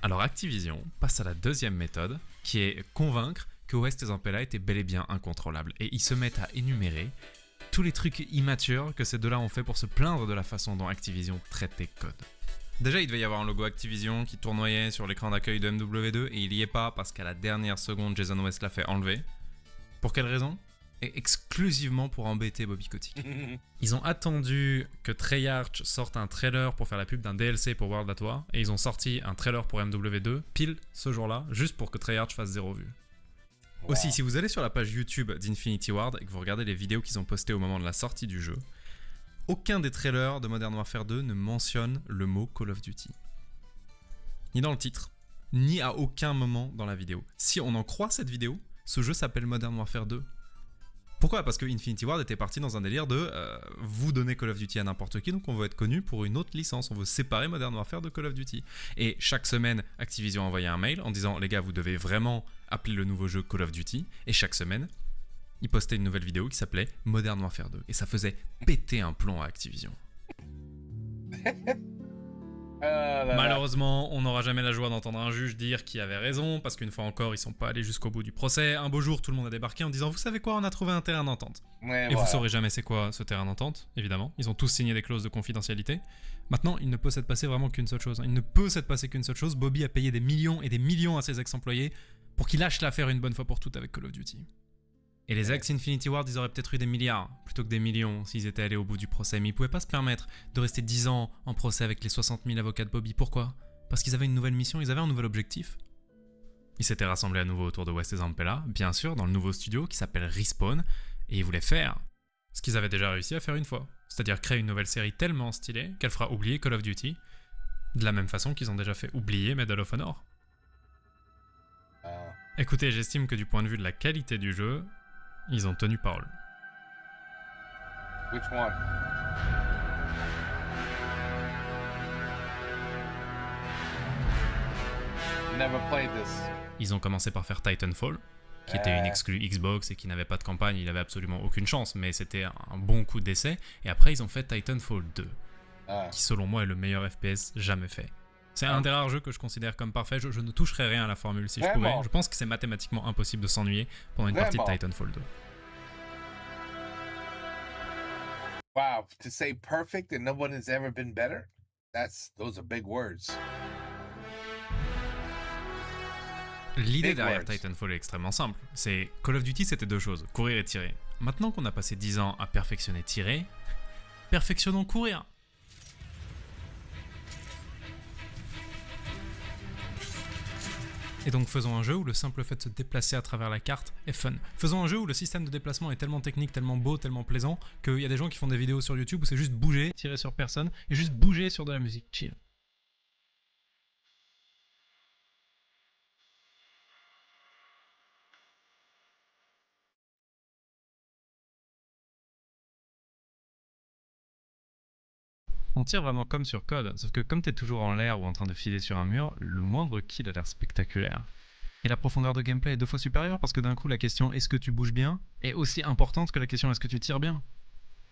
[SPEAKER 4] Alors Activision passe à la deuxième méthode, qui est convaincre que West et Zampella étaient bel et bien incontrôlables. Et ils se mettent à énumérer tous les trucs immatures que ces deux-là ont fait pour se plaindre de la façon dont Activision traitait Code. Déjà, il devait y avoir un logo Activision qui tournoyait sur l'écran d'accueil de MW2 et il y est pas parce qu'à la dernière seconde, Jason West l'a fait enlever. Pour quelle raison? Et exclusivement pour embêter Bobby Kotick. Ils ont attendu que Treyarch sorte un trailer pour faire la pub d'un DLC pour World at War et ils ont sorti un trailer pour MW2 pile ce jour-là, juste pour que Treyarch fasse 0 vue. Aussi, si vous allez sur la page YouTube d'Infinity Ward et que vous regardez les vidéos qu'ils ont postées au moment de la sortie du jeu, aucun des trailers de Modern Warfare 2 ne mentionne le mot Call of Duty. Ni dans le titre, ni à aucun moment dans la vidéo. Si on en croit cette vidéo, ce jeu s'appelle Modern Warfare 2. Pourquoi? Parce que Infinity Ward était parti dans un délire de vous donner Call of Duty à n'importe qui, donc on veut être connu pour une autre licence, on veut séparer Modern Warfare de Call of Duty. Et chaque semaine, Activision envoyait un mail en disant les gars, vous devez vraiment appeler le nouveau jeu Call of Duty. Et chaque semaine, ils postaient une nouvelle vidéo qui s'appelait Modern Warfare 2. Et ça faisait péter un plomb à Activision. Malheureusement, on n'aura jamais la joie d'entendre un juge dire qui avait raison, parce qu'une fois encore, ils sont pas allés jusqu'au bout du procès. Un beau jour, tout le monde a débarqué en disant vous savez quoi, on a trouvé un terrain d'entente. Et vous saurez jamais c'est quoi ce terrain d'entente, évidemment. Ils ont tous signé des clauses de confidentialité. Maintenant, il ne peut s'être passé vraiment qu'une seule chose. Il ne peut s'être passé qu'une seule chose. Bobby a payé des millions et des millions à ses ex-employés pour qu'ils lâchent l'affaire une bonne fois pour toutes avec Call of Duty. Et les ex-Infinity Ward, ils auraient peut-être eu des milliards plutôt que des millions s'ils étaient allés au bout du procès. Mais ils pouvaient pas se permettre de rester 10 ans en procès avec les 60 000 avocats de Bobby. Pourquoi? Parce qu'ils avaient une nouvelle mission, ils avaient un nouvel objectif. Ils s'étaient rassemblés à nouveau autour de West et Zampella, bien sûr, dans le nouveau studio qui s'appelle Respawn. Et ils voulaient faire ce qu'ils avaient déjà réussi à faire une fois. C'est-à-dire créer une nouvelle série tellement stylée qu'elle fera oublier Call of Duty. De la même façon qu'ils ont déjà fait oublier Medal of Honor. Écoutez, j'estime que du point de vue de la qualité du jeu, ils ont tenu parole.
[SPEAKER 1] Which one? Never played this.
[SPEAKER 4] Ils ont commencé par faire Titanfall, qui était une exclue Xbox et qui n'avait pas de campagne, il avait absolument aucune chance, mais c'était un bon coup d'essai. Et après, ils ont fait Titanfall 2, qui selon moi est le meilleur FPS jamais fait. C'est un des rares jeux que je considère comme parfait. Je ne toucherais rien à la formule si je pouvais. Je pense que c'est mathématiquement impossible de s'ennuyer pendant une partie de Titanfall 2.
[SPEAKER 1] Wow, to say perfect and no one has ever been better? Those are big words.
[SPEAKER 4] L'idée
[SPEAKER 1] Big
[SPEAKER 4] derrière
[SPEAKER 1] words.
[SPEAKER 4] Titanfall est extrêmement simple. C'est Call of Duty, c'était deux choses, courir et tirer. Maintenant qu'on a passé 10 ans à perfectionner tirer, perfectionnons courir. Et donc faisons un jeu où le simple fait de se déplacer à travers la carte est fun. Faisons un jeu où le système de déplacement est tellement technique, tellement beau, tellement plaisant, qu'il y a des gens qui font des vidéos sur YouTube où c'est juste bouger, tirer sur personne, et juste bouger sur de la musique chill. On tire vraiment comme sur Code, sauf que comme t'es toujours en l'air ou en train de filer sur un mur, le moindre kill a l'air spectaculaire. Et la profondeur de gameplay est 2 fois supérieure parce que d'un coup la question est-ce que tu bouges bien est aussi importante que la question est-ce que tu tires bien.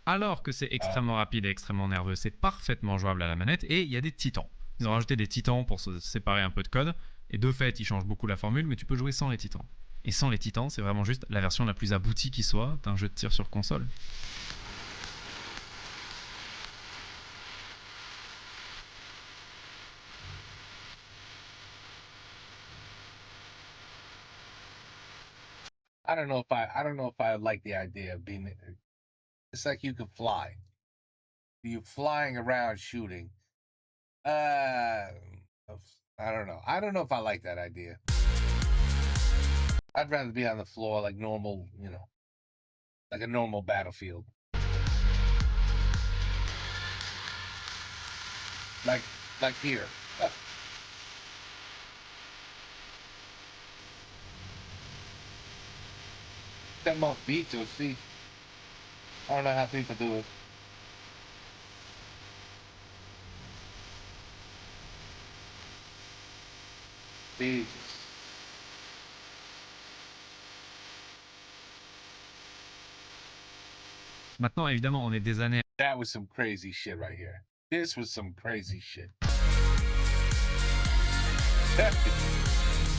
[SPEAKER 4] Alors que c'est extrêmement rapide et extrêmement nerveux, c'est parfaitement jouable à la manette et il y a des titans. Ils ont rajouté des titans pour se séparer un peu de Code, et de fait ils changent beaucoup la formule, mais tu peux jouer sans les titans. Et sans les titans, c'est vraiment juste la version la plus aboutie qui soit d'un jeu de tir sur console.
[SPEAKER 1] I don't know if I like the idea of being. It's like you can fly. You're flying around shooting. I don't know. I don't know if I like that idea. I'd rather be on the floor like normal, like a normal battlefield. Like here. Tellement vite aussi. I don't know how people do it. Jesus.
[SPEAKER 4] Maintenant, évidemment, on est des années.
[SPEAKER 1] That was some crazy shit right here. This was some crazy shit.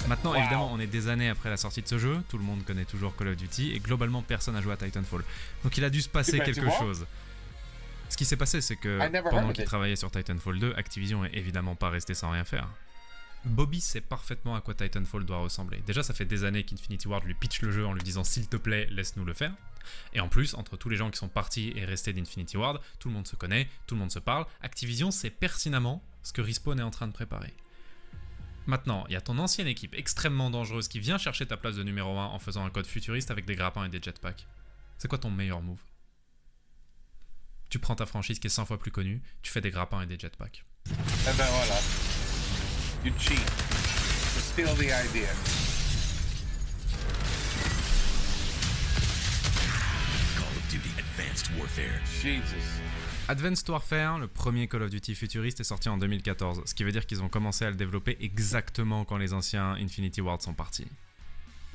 [SPEAKER 4] Maintenant,
[SPEAKER 1] Wow.
[SPEAKER 4] évidemment, on est des années après la sortie de ce jeu, tout le monde connaît toujours Call of Duty, et globalement, personne n'a joué à Titanfall. Donc il a dû se passer quelque
[SPEAKER 1] Effectivement.
[SPEAKER 4] chose. Ce qui s'est passé, c'est que
[SPEAKER 1] I never heard
[SPEAKER 4] pendant
[SPEAKER 1] of
[SPEAKER 4] qu'il
[SPEAKER 1] it.
[SPEAKER 4] travaillait sur Titanfall 2, Activision est évidemment pas resté sans rien faire. Bobby sait parfaitement à quoi Titanfall doit ressembler. Déjà, ça fait des années qu'Infinity Ward lui pitch le jeu en lui disant « s'il te plaît, laisse-nous le faire ». Et en plus, entre tous les gens qui sont partis et restés d'Infinity Ward, tout le monde se connaît, tout le monde se parle, Activision sait pertinemment ce que Respawn est en train de préparer. Maintenant, il y a ton ancienne équipe extrêmement dangereuse qui vient chercher ta place de numéro 1 en faisant un code futuriste avec des grappins et des jetpacks. C'est quoi ton meilleur move? Tu prends ta franchise qui est 100 fois plus connue, tu fais des grappins et des jetpacks.
[SPEAKER 1] Et ben voilà. You cheat. You steal the idea.
[SPEAKER 13] Call of Duty Advanced Warfare.
[SPEAKER 1] Jesus.
[SPEAKER 4] Advanced Warfare, le premier Call of Duty futuriste, est sorti en 2014, ce qui veut dire qu'ils ont commencé à le développer exactement quand les anciens Infinity Ward sont partis.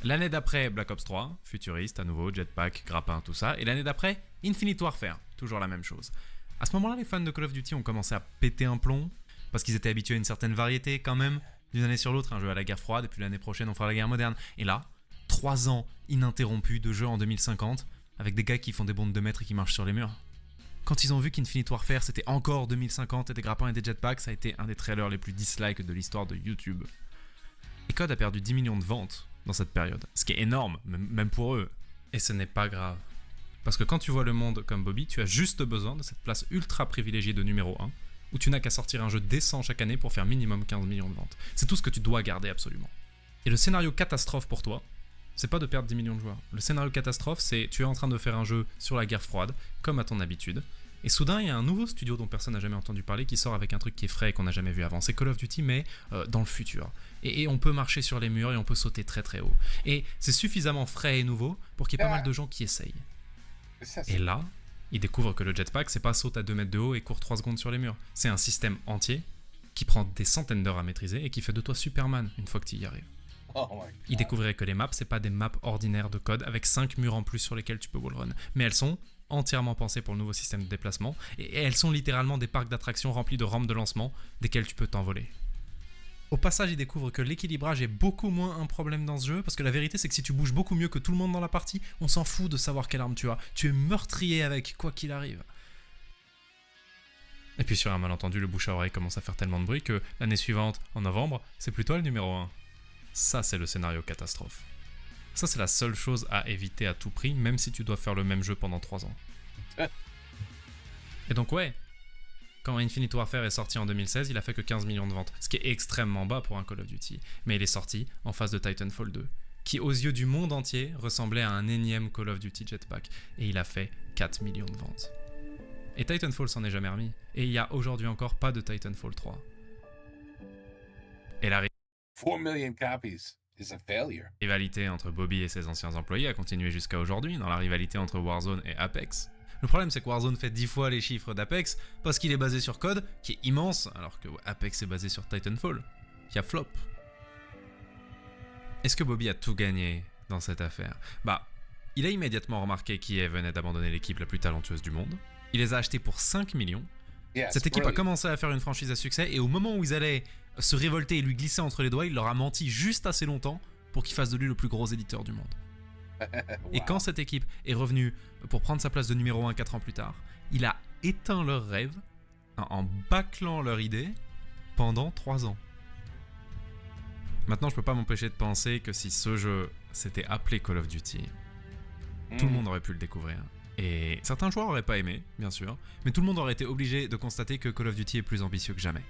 [SPEAKER 4] L'année d'après, Black Ops 3, futuriste, à nouveau, jetpack, grappin, tout ça, et l'année d'après, Infinite Warfare, toujours la même chose. À ce moment-là, les fans de Call of Duty ont commencé à péter un plomb, parce qu'ils étaient habitués à une certaine variété quand même, d'une année sur l'autre, un jeu à la guerre froide, et puis l'année prochaine on fera la guerre moderne. Et là, 3 ans ininterrompus de jeu en 2050, avec des gars qui font des bonds de 2 mètres et qui marchent sur les murs. Quand ils ont vu qu'Infinite Warfare c'était encore 2050 et des grappins et des jetpacks, ça a été un des trailers les plus dislikes de l'histoire de YouTube. Et Code a perdu 10 millions de ventes dans cette période, ce qui est énorme, même pour eux. Et ce n'est pas grave. Parce que quand tu vois le monde comme Bobby, tu as juste besoin de cette place ultra privilégiée de numéro 1, où tu n'as qu'à sortir un jeu décent chaque année pour faire minimum 15 millions de ventes. C'est tout ce que tu dois garder absolument. Et le scénario catastrophe pour toi, c'est pas de perdre 10 millions de joueurs. Le scénario catastrophe, c'est tu es en train de faire un jeu sur la guerre froide, comme à ton habitude, et soudain il y a un nouveau studio dont personne n'a jamais entendu parler qui sort avec un truc qui est frais et qu'on n'a jamais vu avant. C'est Call of Duty mais dans le futur. Et on peut marcher sur les murs et on peut sauter très très haut. Et c'est suffisamment frais et nouveau pour qu'il y ait pas mal de gens qui essayent. Et là, ils découvrent que le jetpack c'est pas saute à 2 mètres de haut et court 3 secondes sur les murs. C'est un système entier qui prend des centaines d'heures à maîtriser et qui fait de toi Superman une fois que tu y arrives. Ils découvraient que les maps, c'est pas des maps ordinaires de code avec 5 murs en plus sur lesquels tu peux wallrun, mais elles sont entièrement pensées pour le nouveau système de déplacement et elles sont littéralement des parcs d'attractions remplis de rampes de lancement desquelles tu peux t'envoler. Au passage, ils découvrent que l'équilibrage est beaucoup moins un problème dans ce jeu parce que la vérité c'est que si tu bouges beaucoup mieux que tout le monde dans la partie, on s'en fout de savoir quelle arme tu as. Tu es meurtrier avec quoi qu'il arrive. Et puis sur un malentendu, le bouche à oreille commence à faire tellement de bruit que l'année suivante, en novembre, c'est plutôt le numéro 1. Ça, c'est le scénario catastrophe. Ça, c'est la seule chose à éviter à tout prix, même si tu dois faire le même jeu pendant 3 ans. Et donc ouais, quand Infinite Warfare est sorti en 2016, il a fait que 15 millions de ventes, ce qui est extrêmement bas pour un Call of Duty. Mais il est sorti en face de Titanfall 2, qui aux yeux du monde entier ressemblait à un énième Call of Duty Jetpack, et il a fait 4 millions de ventes. Et Titanfall s'en est jamais remis, et il y a aujourd'hui encore pas de Titanfall 3. Et la
[SPEAKER 1] 4 million copies is a failure.
[SPEAKER 4] rivalité entre Bobby et ses anciens employés a continué jusqu'à aujourd'hui, dans la rivalité entre Warzone et Apex. Le problème, c'est que Warzone fait 10 fois les chiffres d'Apex parce qu'il est basé sur code qui est immense, alors que Apex est basé sur Titanfall, qui a flop. Est-ce que Bobby a tout gagné dans cette affaire? Bah, il a immédiatement remarqué qu'EA venait d'abandonner l'équipe la plus talentueuse du monde. Il les a achetés pour 5 millions.
[SPEAKER 1] Yeah,
[SPEAKER 4] Cette équipe a commencé à faire une franchise à succès et au moment où ils allaient se révolter et lui glisser entre les doigts, il leur a menti juste assez longtemps pour qu'il fasse de lui le plus gros éditeur du monde. Et quand cette équipe est revenue pour prendre sa place de numéro 1 4 ans plus tard, il a éteint leurs rêves en bâclant leur idée pendant 3 ans. Maintenant, je peux pas m'empêcher de penser que si ce jeu s'était appelé Call of Duty, tout le monde aurait pu le découvrir. Et certains joueurs auraient pas aimé, bien sûr, mais tout le monde aurait été obligé de constater que Call of Duty est plus ambitieux que jamais.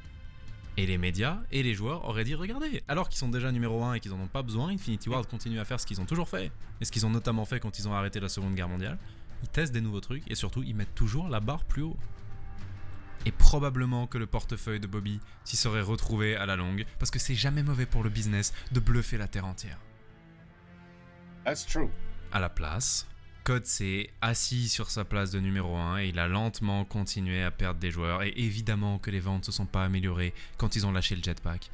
[SPEAKER 4] Et les médias et les joueurs auraient dit regardez, alors qu'ils sont déjà numéro 1 et qu'ils en ont pas besoin, Infinity Ward continue à faire ce qu'ils ont toujours fait, et ce qu'ils ont notamment fait quand ils ont arrêté la Seconde Guerre mondiale. Ils testent des nouveaux trucs et surtout ils mettent toujours la barre plus haut. Et probablement que le portefeuille de Bobby s'y serait retrouvé à la longue, parce que c'est jamais mauvais pour le business de bluffer la terre entière.
[SPEAKER 1] That's true.
[SPEAKER 4] À la place, Code s'est assis sur sa place de numéro 1 et il a lentement continué à perdre des joueurs. Et évidemment que les ventes se sont pas améliorées quand ils ont lâché le jetpack.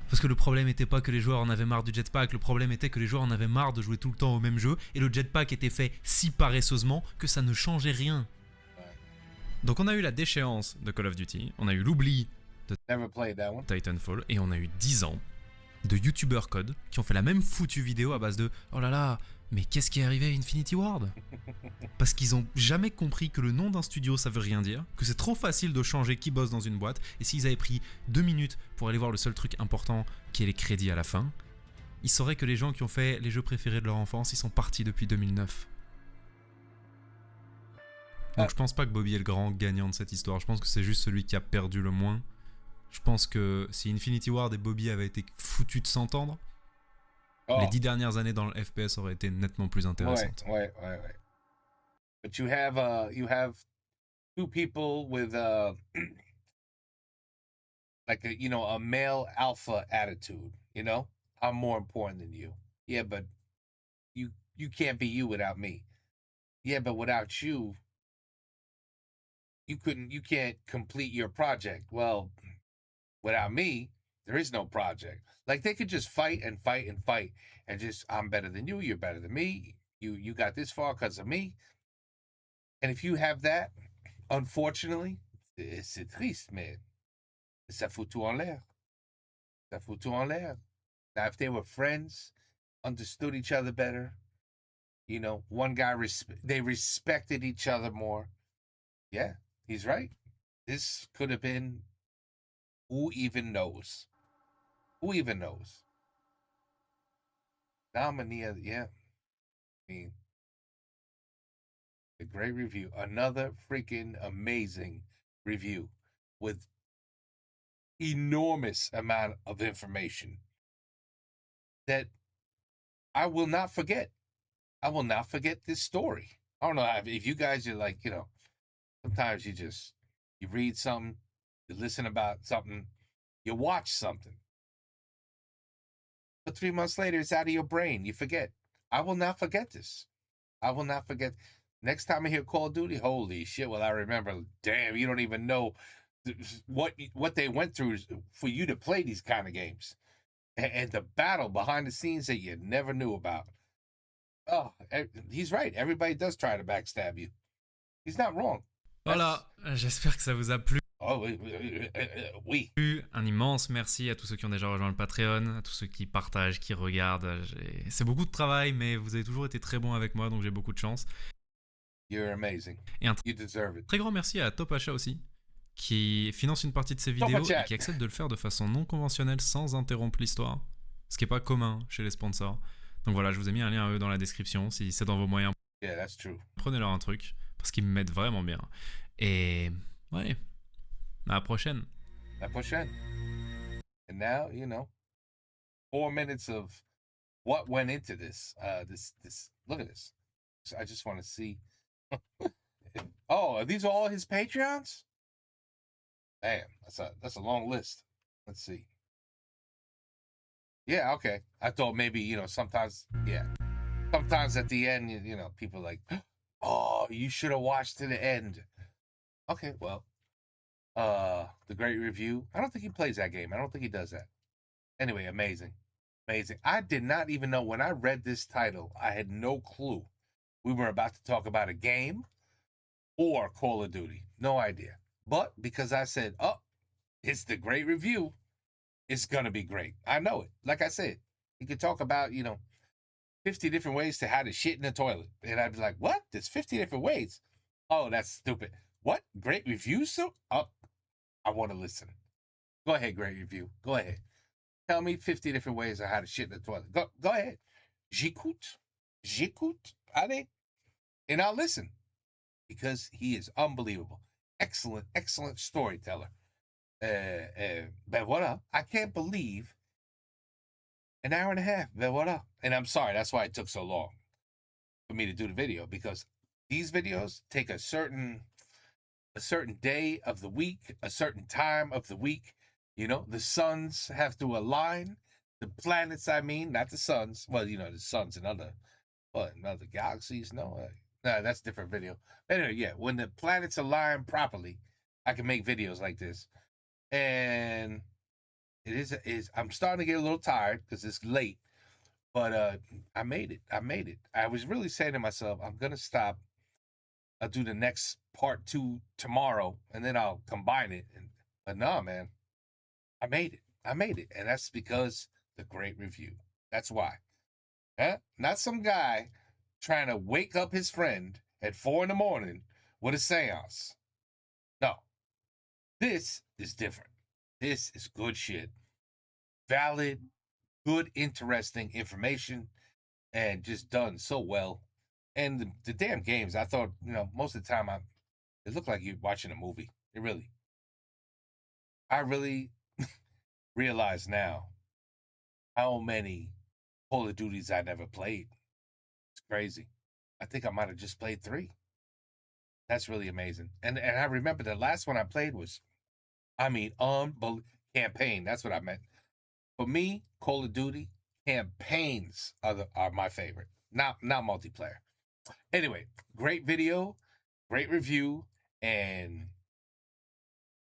[SPEAKER 4] Parce que le problème n'était pas que les joueurs en avaient marre du jetpack, le problème était que les joueurs en avaient marre de jouer tout le temps au même jeu et le jetpack était fait si paresseusement que ça ne changeait rien. Donc on a eu la déchéance de Call of Duty, on a eu l'oubli de Titanfall et on a eu 10 ans de youtubeurs Code qui ont fait la même foutue vidéo à base de « Oh là là, mais qu'est-ce qui est arrivé à Infinity Ward ?» Parce qu'ils ont jamais compris que le nom d'un studio ça veut rien dire, que c'est trop facile de changer qui bosse dans une boîte, et s'ils avaient pris 2 minutes pour aller voir le seul truc important qui est les crédits à la fin, ils sauraient que les gens qui ont fait les jeux préférés de leur enfance, ils sont partis depuis 2009. Donc je pense pas que Bobby est le grand gagnant de cette histoire, je pense que c'est juste celui qui a perdu le moins. Je pense que si Infinity Ward et Bobby avaient été foutus de s'entendre, les 10 dernières années dans le FPS auraient été nettement plus intéressantes.
[SPEAKER 1] Ouais. But you have two people with like a male alpha attitude, you know? I'm more important than you. Yeah, but you can't be you without me. Yeah, but without you can't complete your project. Well, without me, there is no project. Like they could just fight and fight and fight and just I'm better than you, you're better than me. You got this far because of me. And if you have that, unfortunately, c'est triste, mais ça fout tout en l'air. Ça fout tout en l'air. Now, if they were friends, understood each other better, you know, one guy, they respected each other more. Yeah, he's right. This could have been, who even knows? Who even knows? Nominee, yeah. I mean, a great review. Another freaking amazing review with enormous amount of information that I will not forget. I will not forget this story. I don't know if you guys are like, you know, sometimes you read something, you listen about something, you watch something. But 3 months later, it's out of your brain. You forget. I will not forget this. I will not forget. Next time I hear Call of Duty, holy shit, will I remember. Damn, you don't even know what they went through for you to play these kind of games. And the battle behind the scenes that you never knew about. Oh, he's right. Everybody does try to backstab you. He's not wrong.
[SPEAKER 4] Voilà, j'espère que ça vous a plu.
[SPEAKER 1] Oh, oui.
[SPEAKER 4] Un immense merci à tous ceux qui ont déjà rejoint le Patreon, à tous ceux qui partagent, qui regardent. C'est beaucoup de travail, mais vous avez toujours été très bons avec moi, donc j'ai beaucoup de chance.
[SPEAKER 1] You're amazing.
[SPEAKER 4] Et un
[SPEAKER 1] you deserve it.
[SPEAKER 4] Très grand merci à Top Achat aussi, qui finance une partie de ses vidéos et qui accepte de le faire de façon non conventionnelle sans interrompre l'histoire, ce qui n'est pas commun chez les sponsors. Donc voilà, je vous ai mis un lien à eux dans la description, si c'est dans vos moyens.
[SPEAKER 1] Yeah, that's true.
[SPEAKER 4] Prenez-leur un truc, parce qu'ils me mettent vraiment bien. Et ouais, à la prochaine.
[SPEAKER 1] La prochaine. And now, 4 minutes of what went into this. This. Look at this. I just want to see. Oh, are these all his Patreons? Damn, that's a long list. Let's see. Yeah, okay. I thought maybe, sometimes at the end, people like, oh, you should have watched to the end. Okay, well, The Great Review. I don't think he plays that game. I don't think he does that. Anyway, amazing. I did not even know when I read this title, I had no clue we were about to talk about a game or Call of Duty. No idea. But because I said, oh, it's The Great Review, it's going to be great. I know it. Like I said, you could talk about, 50 different ways to how to shit in the toilet. And I'd be like, what? There's 50 different ways. Oh, that's stupid. What? Great Review? So, I want to listen. Go ahead, Great Review. Go ahead. Tell me 50 different ways of how to shit in the toilet. Go ahead. J'écoute. Allez. And I'll listen. Because he is unbelievable. Excellent storyteller. Ben voilà. I can't believe an hour and a half. Ben voilà. And I'm sorry, that's why it took so long for me to do the video. Because these videos take a certain day of the week, a certain time of the week. The suns have to align. The planets, not the suns. Well, the suns and other galaxies. No, that's a different video. Anyway, yeah, when the planets align properly, I can make videos like this. And it is I'm starting to get a little tired because it's late. But I made it. I was really saying to myself, I'm going to stop. I'll do the next part 2 tomorrow, and then I'll combine it. But no, man. I made it. And that's because The Great Review. That's why. Not some guy trying to wake up his friend at 4 a.m. with a seance. No. This is different. This is good shit. Valid, good, interesting information, and just done so well. And the damn games, I thought, most of the time, it looked like you're watching a movie. I really realize now how many Call of Duties I never played. It's crazy. I think I might have just played 3. That's really amazing. And I remember the last one I played was, campaign. That's what I meant. For me, Call of Duty campaigns are my favorite, not multiplayer. Anyway, great video, great review, and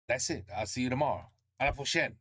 [SPEAKER 1] that's it. I'll see you tomorrow. À la prochaine.